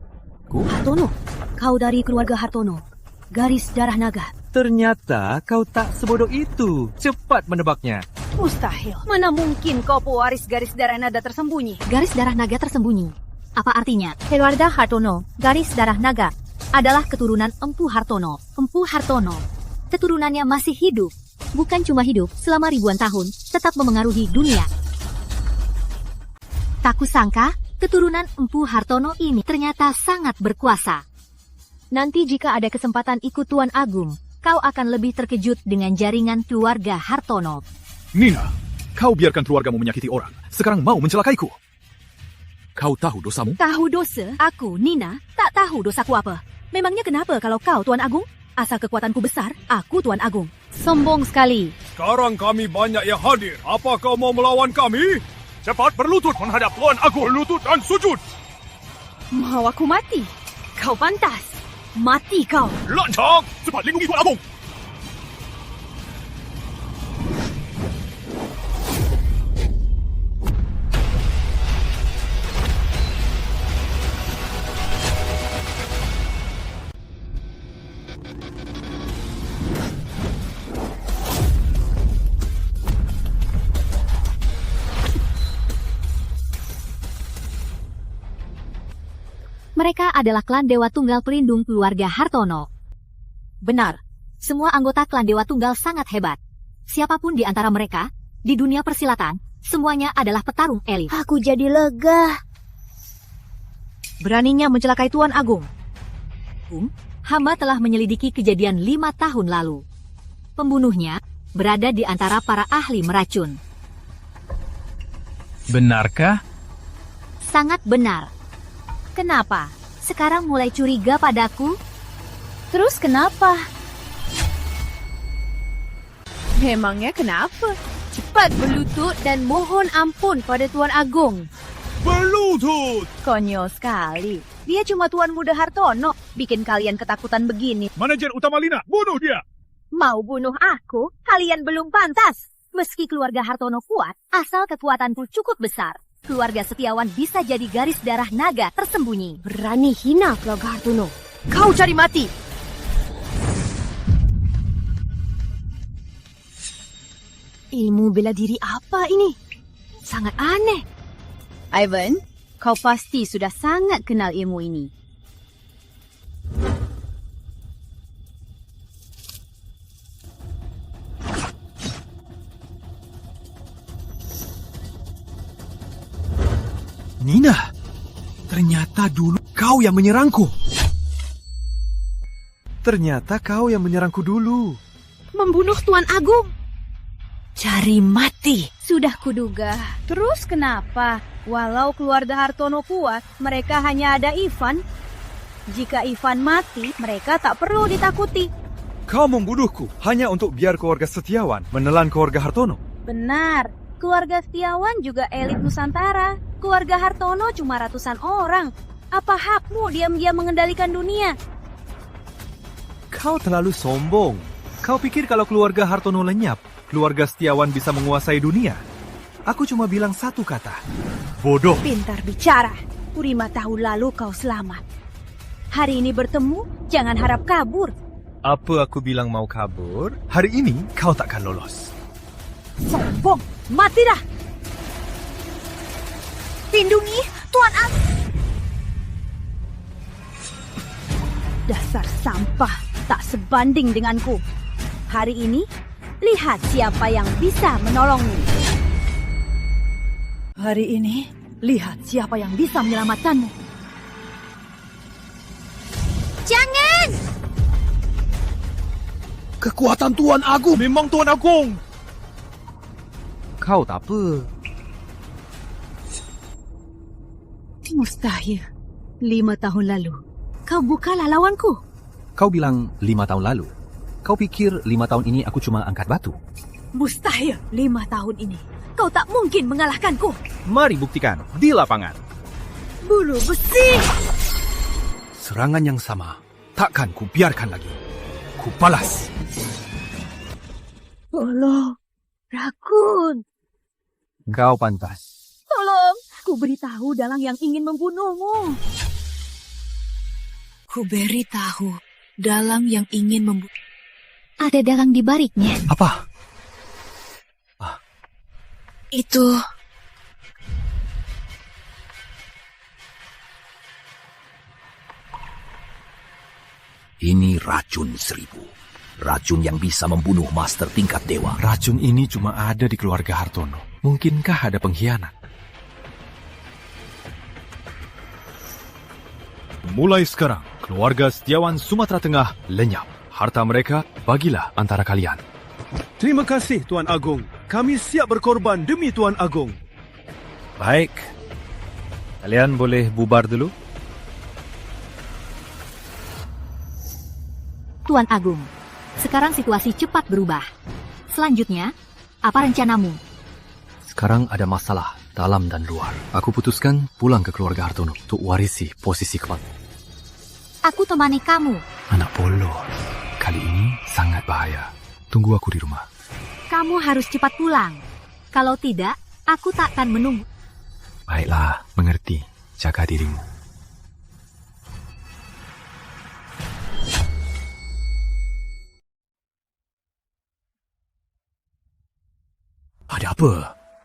Hartono. Kau dari keluarga Hartono. Garis darah naga. Ternyata kau tak sebodoh itu. Cepat menebaknya. Mustahil. Mana mungkin kau pewaris garis darah naga tersembunyi? Garis darah naga tersembunyi. Apa artinya? Keluarga Hartono, garis darah naga, adalah keturunan Empu Hartono. Empu Hartono, keturunannya masih hidup. Bukan cuma hidup selama ribuan tahun, tetap memengaruhi dunia. Tak kusangka, keturunan Empu Hartono ini ternyata sangat berkuasa. Nanti jika ada kesempatan ikut Tuan Agung, kau akan lebih terkejut dengan jaringan keluarga Hartono. Nina, kau biarkan keluargamu menyakiti orang. Sekarang mau mencelakaiku. Kau tahu dosamu? Tahu dosa? Aku, Nina, tak tahu dosaku apa. Memangnya kenapa kalau kau Tuan Agung? Asal kekuatanku besar, aku Tuan Agung. Sombong sekali. Sekarang kami banyak yang hadir. Apa kau mau melawan kami? Cepat berlutut menghadap Tuan Agung. Berlutut dan sujud. Mau aku mati? Kau pantas. Mati kau. Lancang! Cepat lindungi Tuan Agung. Mereka adalah klan Dewa Tunggal pelindung keluarga Hartono. Benar, semua anggota klan Dewa Tunggal sangat hebat. Siapapun di antara mereka, di dunia persilatan, semuanya adalah petarung elit. Aku jadi lega. Beraninya mencelakai Tuan Agung. Hamba telah menyelidiki kejadian 5 tahun lalu. Pembunuhnya berada di antara para ahli meracun. Benarkah? Sangat benar. Kenapa? Sekarang mulai curiga padaku? Terus kenapa? Memangnya kenapa? Cepat berlutut dan mohon ampun pada Tuan Agung. Berlutut! Konyol sekali. Dia cuma Tuan Muda Hartono. Bikin kalian ketakutan begini. Manajer utama Lina, bunuh dia! Mau bunuh aku? Kalian belum pantas. Meski keluarga Hartono kuat, asal kekuatanku cukup besar. Keluarga Setiawan bisa jadi garis darah naga tersembunyi. Berani hina keluarga Hartono. Kau cari mati. Ilmu bela diri apa ini? Sangat aneh. Ivan, kau pasti sudah sangat kenal ilmu ini. Nina, ternyata dulu kau yang menyerangku. Ternyata kau yang menyerangku dulu. Membunuh Tuan Agung. Cari mati. Sudah kuduga. Terus kenapa? Walau keluarga Hartono kuat, mereka hanya ada Ivan. Jika Ivan mati, mereka tak perlu ditakuti. Kau membunuhku hanya untuk biar keluarga Setiawan menelan keluarga Hartono. Benar, keluarga Setiawan juga elit Nusantara. Keluarga Hartono cuma ratusan orang. Apa hakmu diam-diam mengendalikan dunia? Kau terlalu sombong. Kau pikir kalau keluarga Hartono lenyap, keluarga Setiawan bisa menguasai dunia? Aku cuma bilang satu kata. Bodoh. Pintar bicara. 5 tahun lalu kau selamat. Hari ini bertemu, jangan harap kabur. Apa aku bilang mau kabur? Hari ini kau takkan lolos. Sombong, matilah. Lindungi, Tuan Agung. Dasar sampah, tak sebanding denganku. Hari ini, lihat siapa yang bisa menolongmu. Hari ini, lihat siapa yang bisa menyelamatkanmu. Jangan! Kekuatan Tuan Agung. Memang Tuan Agung. Kau tak apa. Mustahil. 5 tahun lalu, kau bukanlah lawanku. Kau bilang 5 tahun lalu. Kau pikir 5 tahun ini aku cuma angkat batu? Mustahil 5 tahun ini. Kau tak mungkin mengalahkanku. Mari buktikan di lapangan. Bulu besi. Serangan yang sama takkan kubiarkan lagi. Kubalas. Tolong, Rakun. Kau pantas. Tolong, ku beritahu dalang yang ingin membunuhmu. Ku beritahu dalang yang ingin membunuh. Ada dalang di baliknya. Apa? Itu... Ini racun 1000. Racun yang bisa membunuh master tingkat dewa. Racun ini cuma ada di keluarga Hartono. Mungkinkah ada pengkhianat? Mulai sekarang, keluarga Setiawan Sumatera Tengah lenyap. Harta mereka bagilah antara kalian. Terima kasih, Tuan Agung. Kami siap berkorban demi Tuan Agung. Baik. Kalian boleh bubar dulu? Tuan Agung, sekarang situasi cepat berubah. Selanjutnya, apa rencanamu? Sekarang ada masalah dalam dan luar. Aku putuskan pulang ke keluarga Hartono untuk warisi posisi kepala. Aku temani kamu. Anak polos. Kali ini sangat bahaya. Tunggu aku di rumah. Kamu harus cepat pulang. Kalau tidak, aku takkan menunggu. Baiklah, mengerti. Jaga dirimu. Ada apa?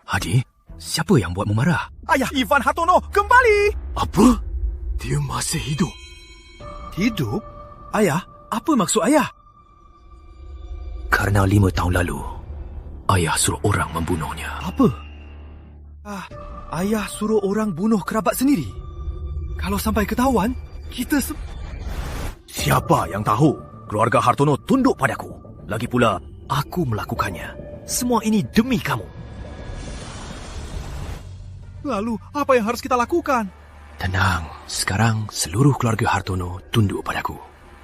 Hadi, siapa yang buatmu marah? Ayah Ivan Hartono kembali. Apa? Dia masih hidup. Hidup? Ayah, apa maksud ayah? Karena 5 tahun lalu, ayah suruh orang membunuhnya. Apa? Ayah suruh orang bunuh kerabat sendiri. Kalau sampai ketahuan, kita Siapa yang tahu? Keluarga Hartono tunduk padaku. Lagi pula, aku melakukannya. Semua ini demi kamu. Lalu, apa yang harus kita lakukan? Tenang, sekarang seluruh keluarga Hartono tunduk padaku.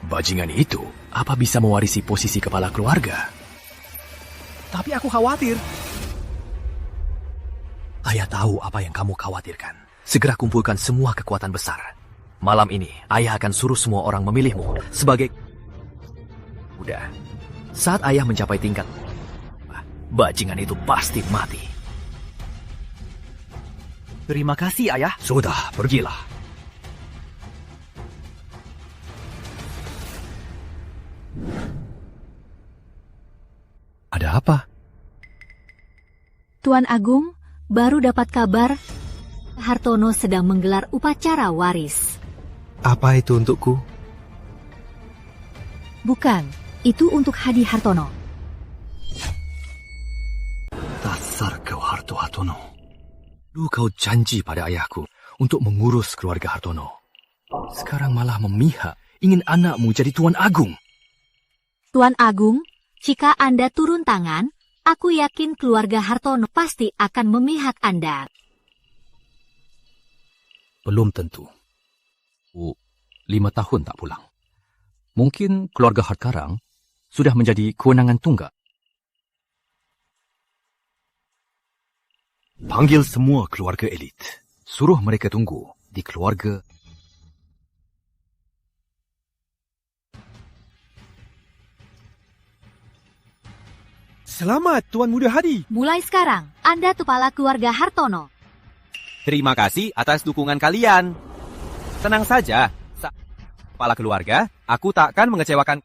Bajingan itu, apa bisa mewarisi posisi kepala keluarga? Tapi aku khawatir. Ayah tahu apa yang kamu khawatirkan. Segera kumpulkan semua kekuatan besar. Malam ini, ayah akan suruh semua orang memilihmu sebagai... Udah, saat ayah mencapai tingkat, bajingan itu pasti mati. Terima kasih, ayah. Sudah, pergilah. Ada apa? Tuan Agung baru dapat kabar Hartono sedang menggelar upacara waris. Apa itu untukku? Bukan, itu untuk Hadi Hartono. Dasar kau Hartono. Dulu kau janji pada ayahku untuk mengurus keluarga Hartono. Sekarang malah memihak, ingin anakmu jadi Tuan Agung. Tuan Agung, jika Anda turun tangan, aku yakin keluarga Hartono pasti akan memihak Anda. Belum tentu. 5 tahun tak pulang. Mungkin keluarga Hartkarang sudah menjadi kewenangan tunggal. Panggil semua keluarga elit. Suruh mereka tunggu di keluarga. Selamat, Tuan Muda Hadi. Mulai sekarang, Anda kepala keluarga Hartono. Terima kasih atas dukungan kalian. Tenang saja, kepala keluarga, aku takkan mengecewakan.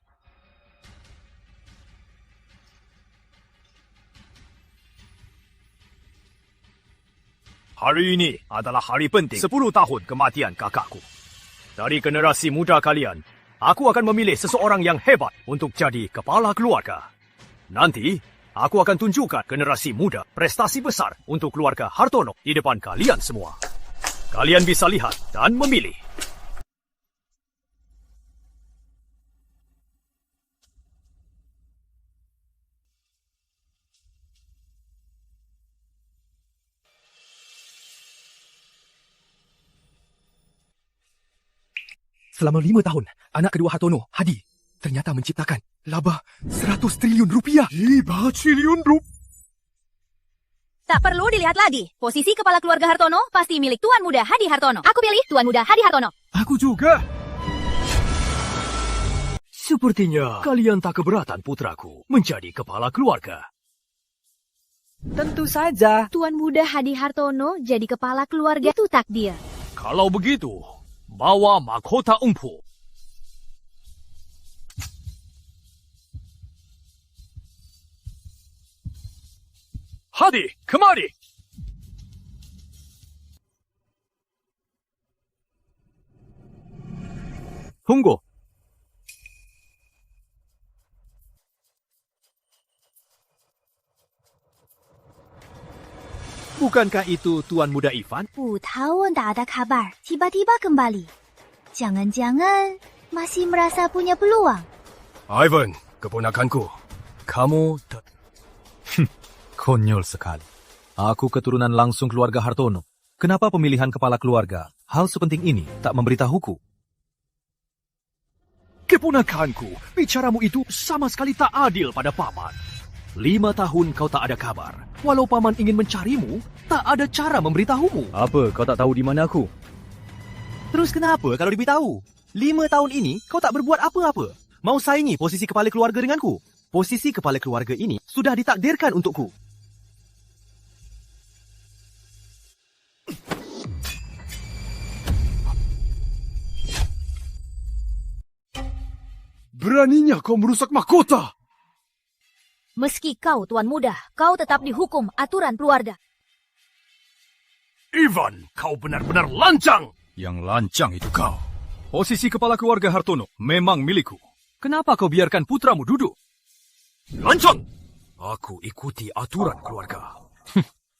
Hari ini adalah hari penting 10 tahun kematian kakakku. Dari generasi muda kalian, aku akan memilih seseorang yang hebat untuk jadi kepala keluarga. Nanti, aku akan tunjukkan generasi muda prestasi besar untuk keluarga Hartono di depan kalian semua. Kalian bisa lihat dan memilih. Selama 5 tahun, anak kedua Hartono, Hadi, ternyata menciptakan laba 100 triliun rupiah. 100 triliun rupiah. Tak perlu dilihat lagi. Posisi kepala keluarga Hartono pasti milik Tuan Muda Hadi Hartono. Aku pilih Tuan Muda Hadi Hartono. Aku juga. Sepertinya kalian tak keberatan putraku menjadi kepala keluarga. Tentu saja. Tuan Muda Hadi Hartono jadi kepala keluarga itu takdir. Kalau begitu, bawa mahkota umpu. Hadi, kemari! Tunggu. Bukankah itu Tuan Muda Ivan? 5 tahun tak ada kabar, tiba-tiba kembali. Jangan-jangan masih merasa punya peluang. Ivan, keponakanku. Kamu tak... Konyol sekali. Aku keturunan langsung keluarga Hartono. Kenapa pemilihan kepala keluarga, hal sepenting ini, tak memberitahuku? Keponakanku, bicaramu itu sama sekali tak adil pada paman. 5 tahun kau tak ada kabar. Walau paman ingin mencarimu, tak ada cara memberitahumu. Apa, kau tak tahu di mana aku? Terus kenapa kalau diberitahu? 5 tahun ini kau tak berbuat apa-apa. Mau saingi posisi kepala keluarga denganku. Posisi kepala keluarga ini sudah ditakdirkan untukku. Beraninya kau merusak mahkota! Meski kau Tuan Muda, kau tetap dihukum aturan keluarga. Ivan, kau benar-benar lancang! Yang lancang itu kau. Posisi kepala keluarga Hartono memang milikku. Kenapa kau biarkan putramu duduk? Lancang! Aku ikuti aturan keluarga.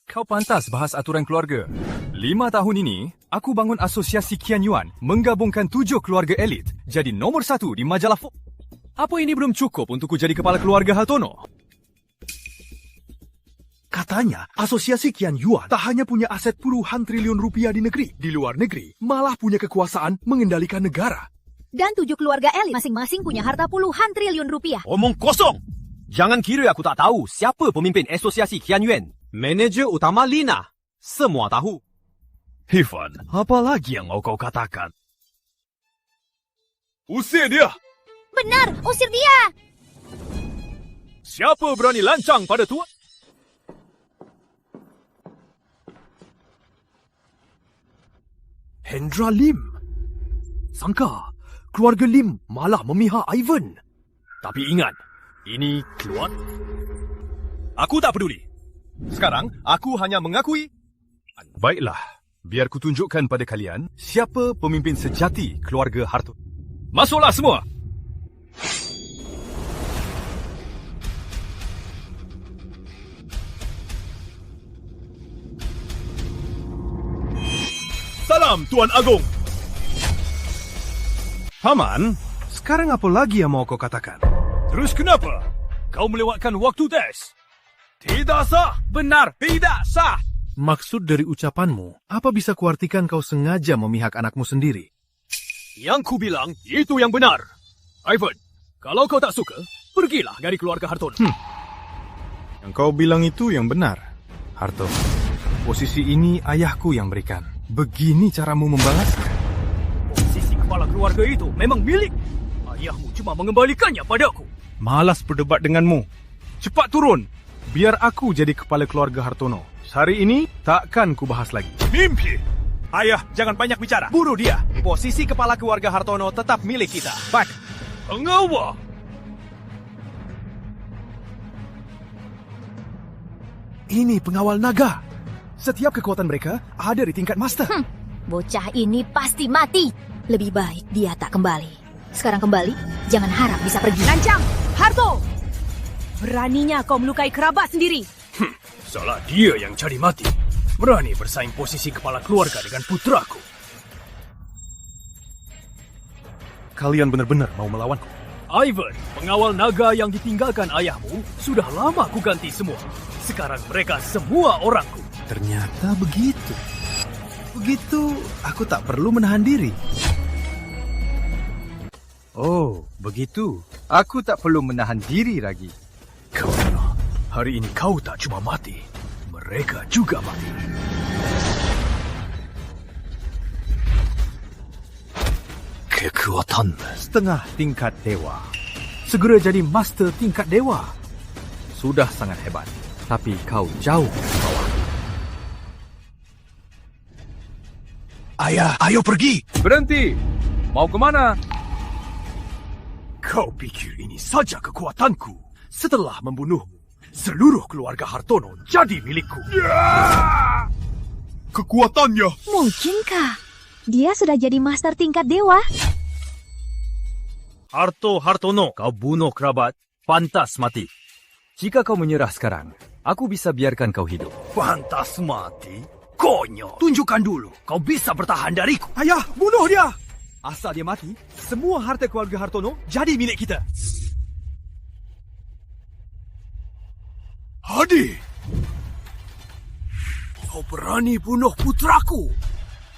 Kau pantas bahas aturan keluarga. 5 tahun ini, aku bangun asosiasi Qian Yuan, menggabungkan 7 keluarga elit, jadi nomor 1 di majalah Apa ini belum cukup untukku jadi kepala keluarga Hartono? Katanya, asosiasi Qian Yuan tak hanya punya aset puluhan triliun rupiah di negeri, di luar negeri, malah punya kekuasaan mengendalikan negara. Dan 7 keluarga elit masing-masing punya harta puluhan triliun rupiah. Omong kosong! Jangan kira aku tak tahu siapa pemimpin asosiasi Qian Yuan. Manager utama Lina. Semua tahu. Ivan, apa lagi yang mau kau katakan? Usir dia! Benar, usir dia! Siapa berani lancang pada Tuan? Hendra Lim. Sangka, keluarga Lim malah memihak Ivan. Tapi ingat, ini keluar. Aku tak peduli. Sekarang, aku hanya mengakui. Baiklah, biar ku tunjukkan pada kalian siapa pemimpin sejati keluarga Hartono. Masuklah semua! Salam, Tuan Agung! Paman, sekarang apa lagi yang mau kau katakan? Terus kenapa? Kau melewatkan waktu tes? Tidak sah! Benar, tidak sah! Maksud dari ucapanmu, apa bisa kuartikan kau sengaja memihak anakmu sendiri? Yang ku bilang, itu yang benar. Ivan, kalau kau tak suka, pergilah dari keluarga Hartono. Yang kau bilang itu yang benar, Harto. Posisi ini ayahku yang berikan. Begini caramu membalasnya? Posisi kepala keluarga itu memang milik. Ayahmu cuma mengembalikannya padaku. Malas berdebat denganmu. Cepat turun, biar aku jadi kepala keluarga Hartono. Hari ini takkan ku bahas lagi. Mimpi! Ayah, jangan banyak bicara. Bunuh dia. Posisi kepala keluarga Hartono tetap milik kita. Baik. Pengawal! Ini pengawal naga. Setiap kekuatan mereka ada di tingkat master. Bocah ini pasti mati. Lebih baik dia tak kembali. Sekarang kembali, jangan harap bisa pergi. Lancang! Harto! Beraninya kau melukai kerabat sendiri. Salah dia yang cari mati. Berani bersaing posisi kepala keluarga dengan putraku. Kalian benar-benar mau melawanku? Ivan, pengawal naga yang ditinggalkan ayahmu, sudah lama ku ganti semua. Sekarang mereka semua orangku. Ternyata begitu. Begitu, aku tak perlu menahan diri. Oh, begitu. Aku tak perlu menahan diri lagi. Karena hari ini kau tak cuma mati, mereka juga mati. Kekuatan setengah tingkat dewa. Segera jadi master tingkat dewa. Sudah sangat hebat, tapi kau jauh di bawah. Ayah, ayo pergi. Berhenti. Mau kemana? Kau pikir ini saja kekuatanku? Setelah membunuhmu, seluruh keluarga Hartono jadi milikku. Kekuatannya. Mungkinkah dia sudah jadi master tingkat dewa? Hartono, kau bunuh kerabat, pantas mati. Jika kau menyerah sekarang, aku bisa biarkan kau hidup. Pantas mati? Konyol. Tunjukkan dulu, kau bisa bertahan dariku. Ayah, bunuh dia! Asal dia mati, semua harta keluarga Hartono jadi milik kita. Hadi! Kau berani bunuh putraku?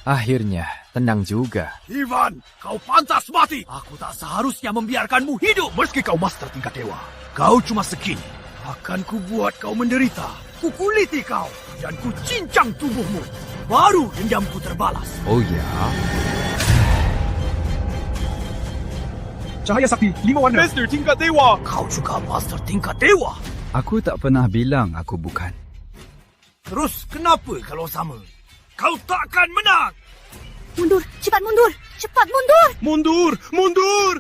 Akhirnya, tenang juga. Ivan, kau pantas mati. Aku tak seharusnya membiarkanmu hidup. Meski kau master tingkat dewa, kau cuma segini. Akan kubuat kau menderita. Kukuliti kau dan kucincang tubuhmu. Baru dendamku terbalas. Oh ya? Cahaya sakti, 5 warna. Master tingkat dewa. Kau juga master tingkat dewa. Aku tak pernah bilang aku bukan. Terus kenapa kalau sama? Kau takkan menang. Mundur, cepat mundur, cepat mundur. Mundur, mundur.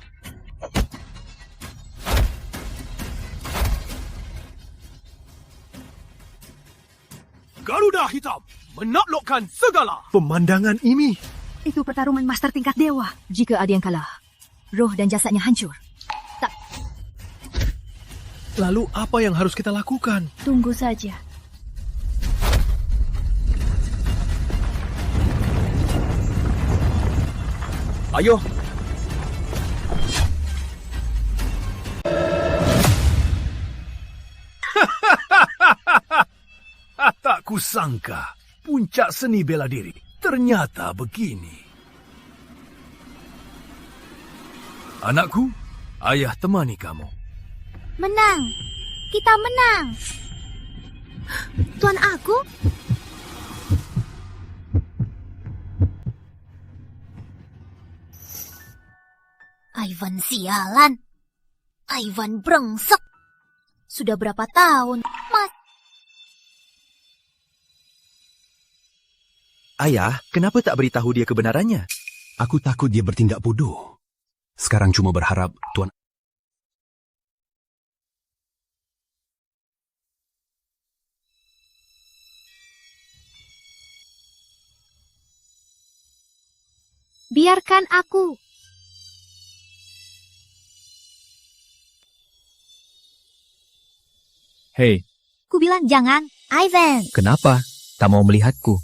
Garuda Hitam menaklukkan segala. Pemandangan ini. Itu pertarungan master tingkat dewa. Jika ada yang kalah, roh dan jasadnya hancur. Tak. Lalu apa yang harus kita lakukan? Tunggu saja. Ayo. Tak kusangka puncak seni bela diri ternyata begini. Anakku, ayah temani kamu. Menang. Kita menang. Tuan aku? Ivan sialan. Ivan brengsek. Sudah berapa tahun? Ayah, kenapa tak beritahu dia kebenarannya? Aku takut dia bertindak bodoh. Sekarang cuma berharap Tuan... Biarkan aku. Hei, Ku bilang jangan. Ivan. kenapa? Tak mau melihatku?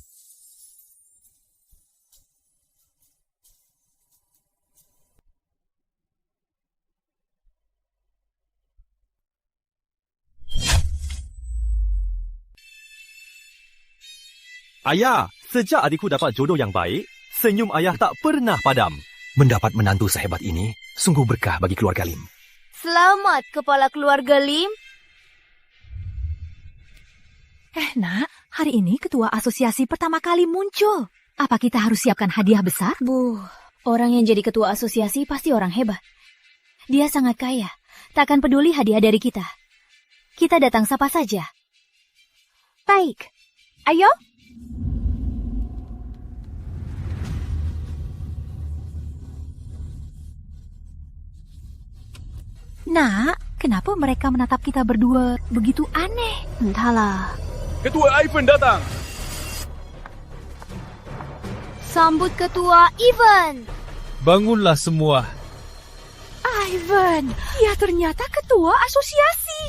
Ayah, sejak adikku dapat jodoh yang baik, senyum ayah tak pernah padam. Mendapat menantu sehebat ini, sungguh berkah bagi keluarga Lim. Selamat, kepala keluarga Lim. Nak, hari ini ketua asosiasi pertama kali muncul. Apa kita harus siapkan hadiah besar? Bu, orang yang jadi ketua asosiasi pasti orang hebat. Dia sangat kaya, takkan peduli hadiah dari kita. Kita datang sapa saja. Baik, ayo. Nak, kenapa mereka menatap kita berdua begitu aneh? Entahlah. Ketua Ivan datang. Sambut Ketua Ivan. Bangunlah semua. Ivan, ya ternyata ketua asosiasi.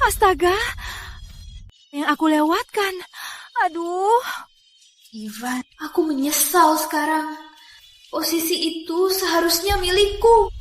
Astaga, yang aku lewatkan. Aduh. Ivan, aku menyesal sekarang. Posisi itu seharusnya milikku.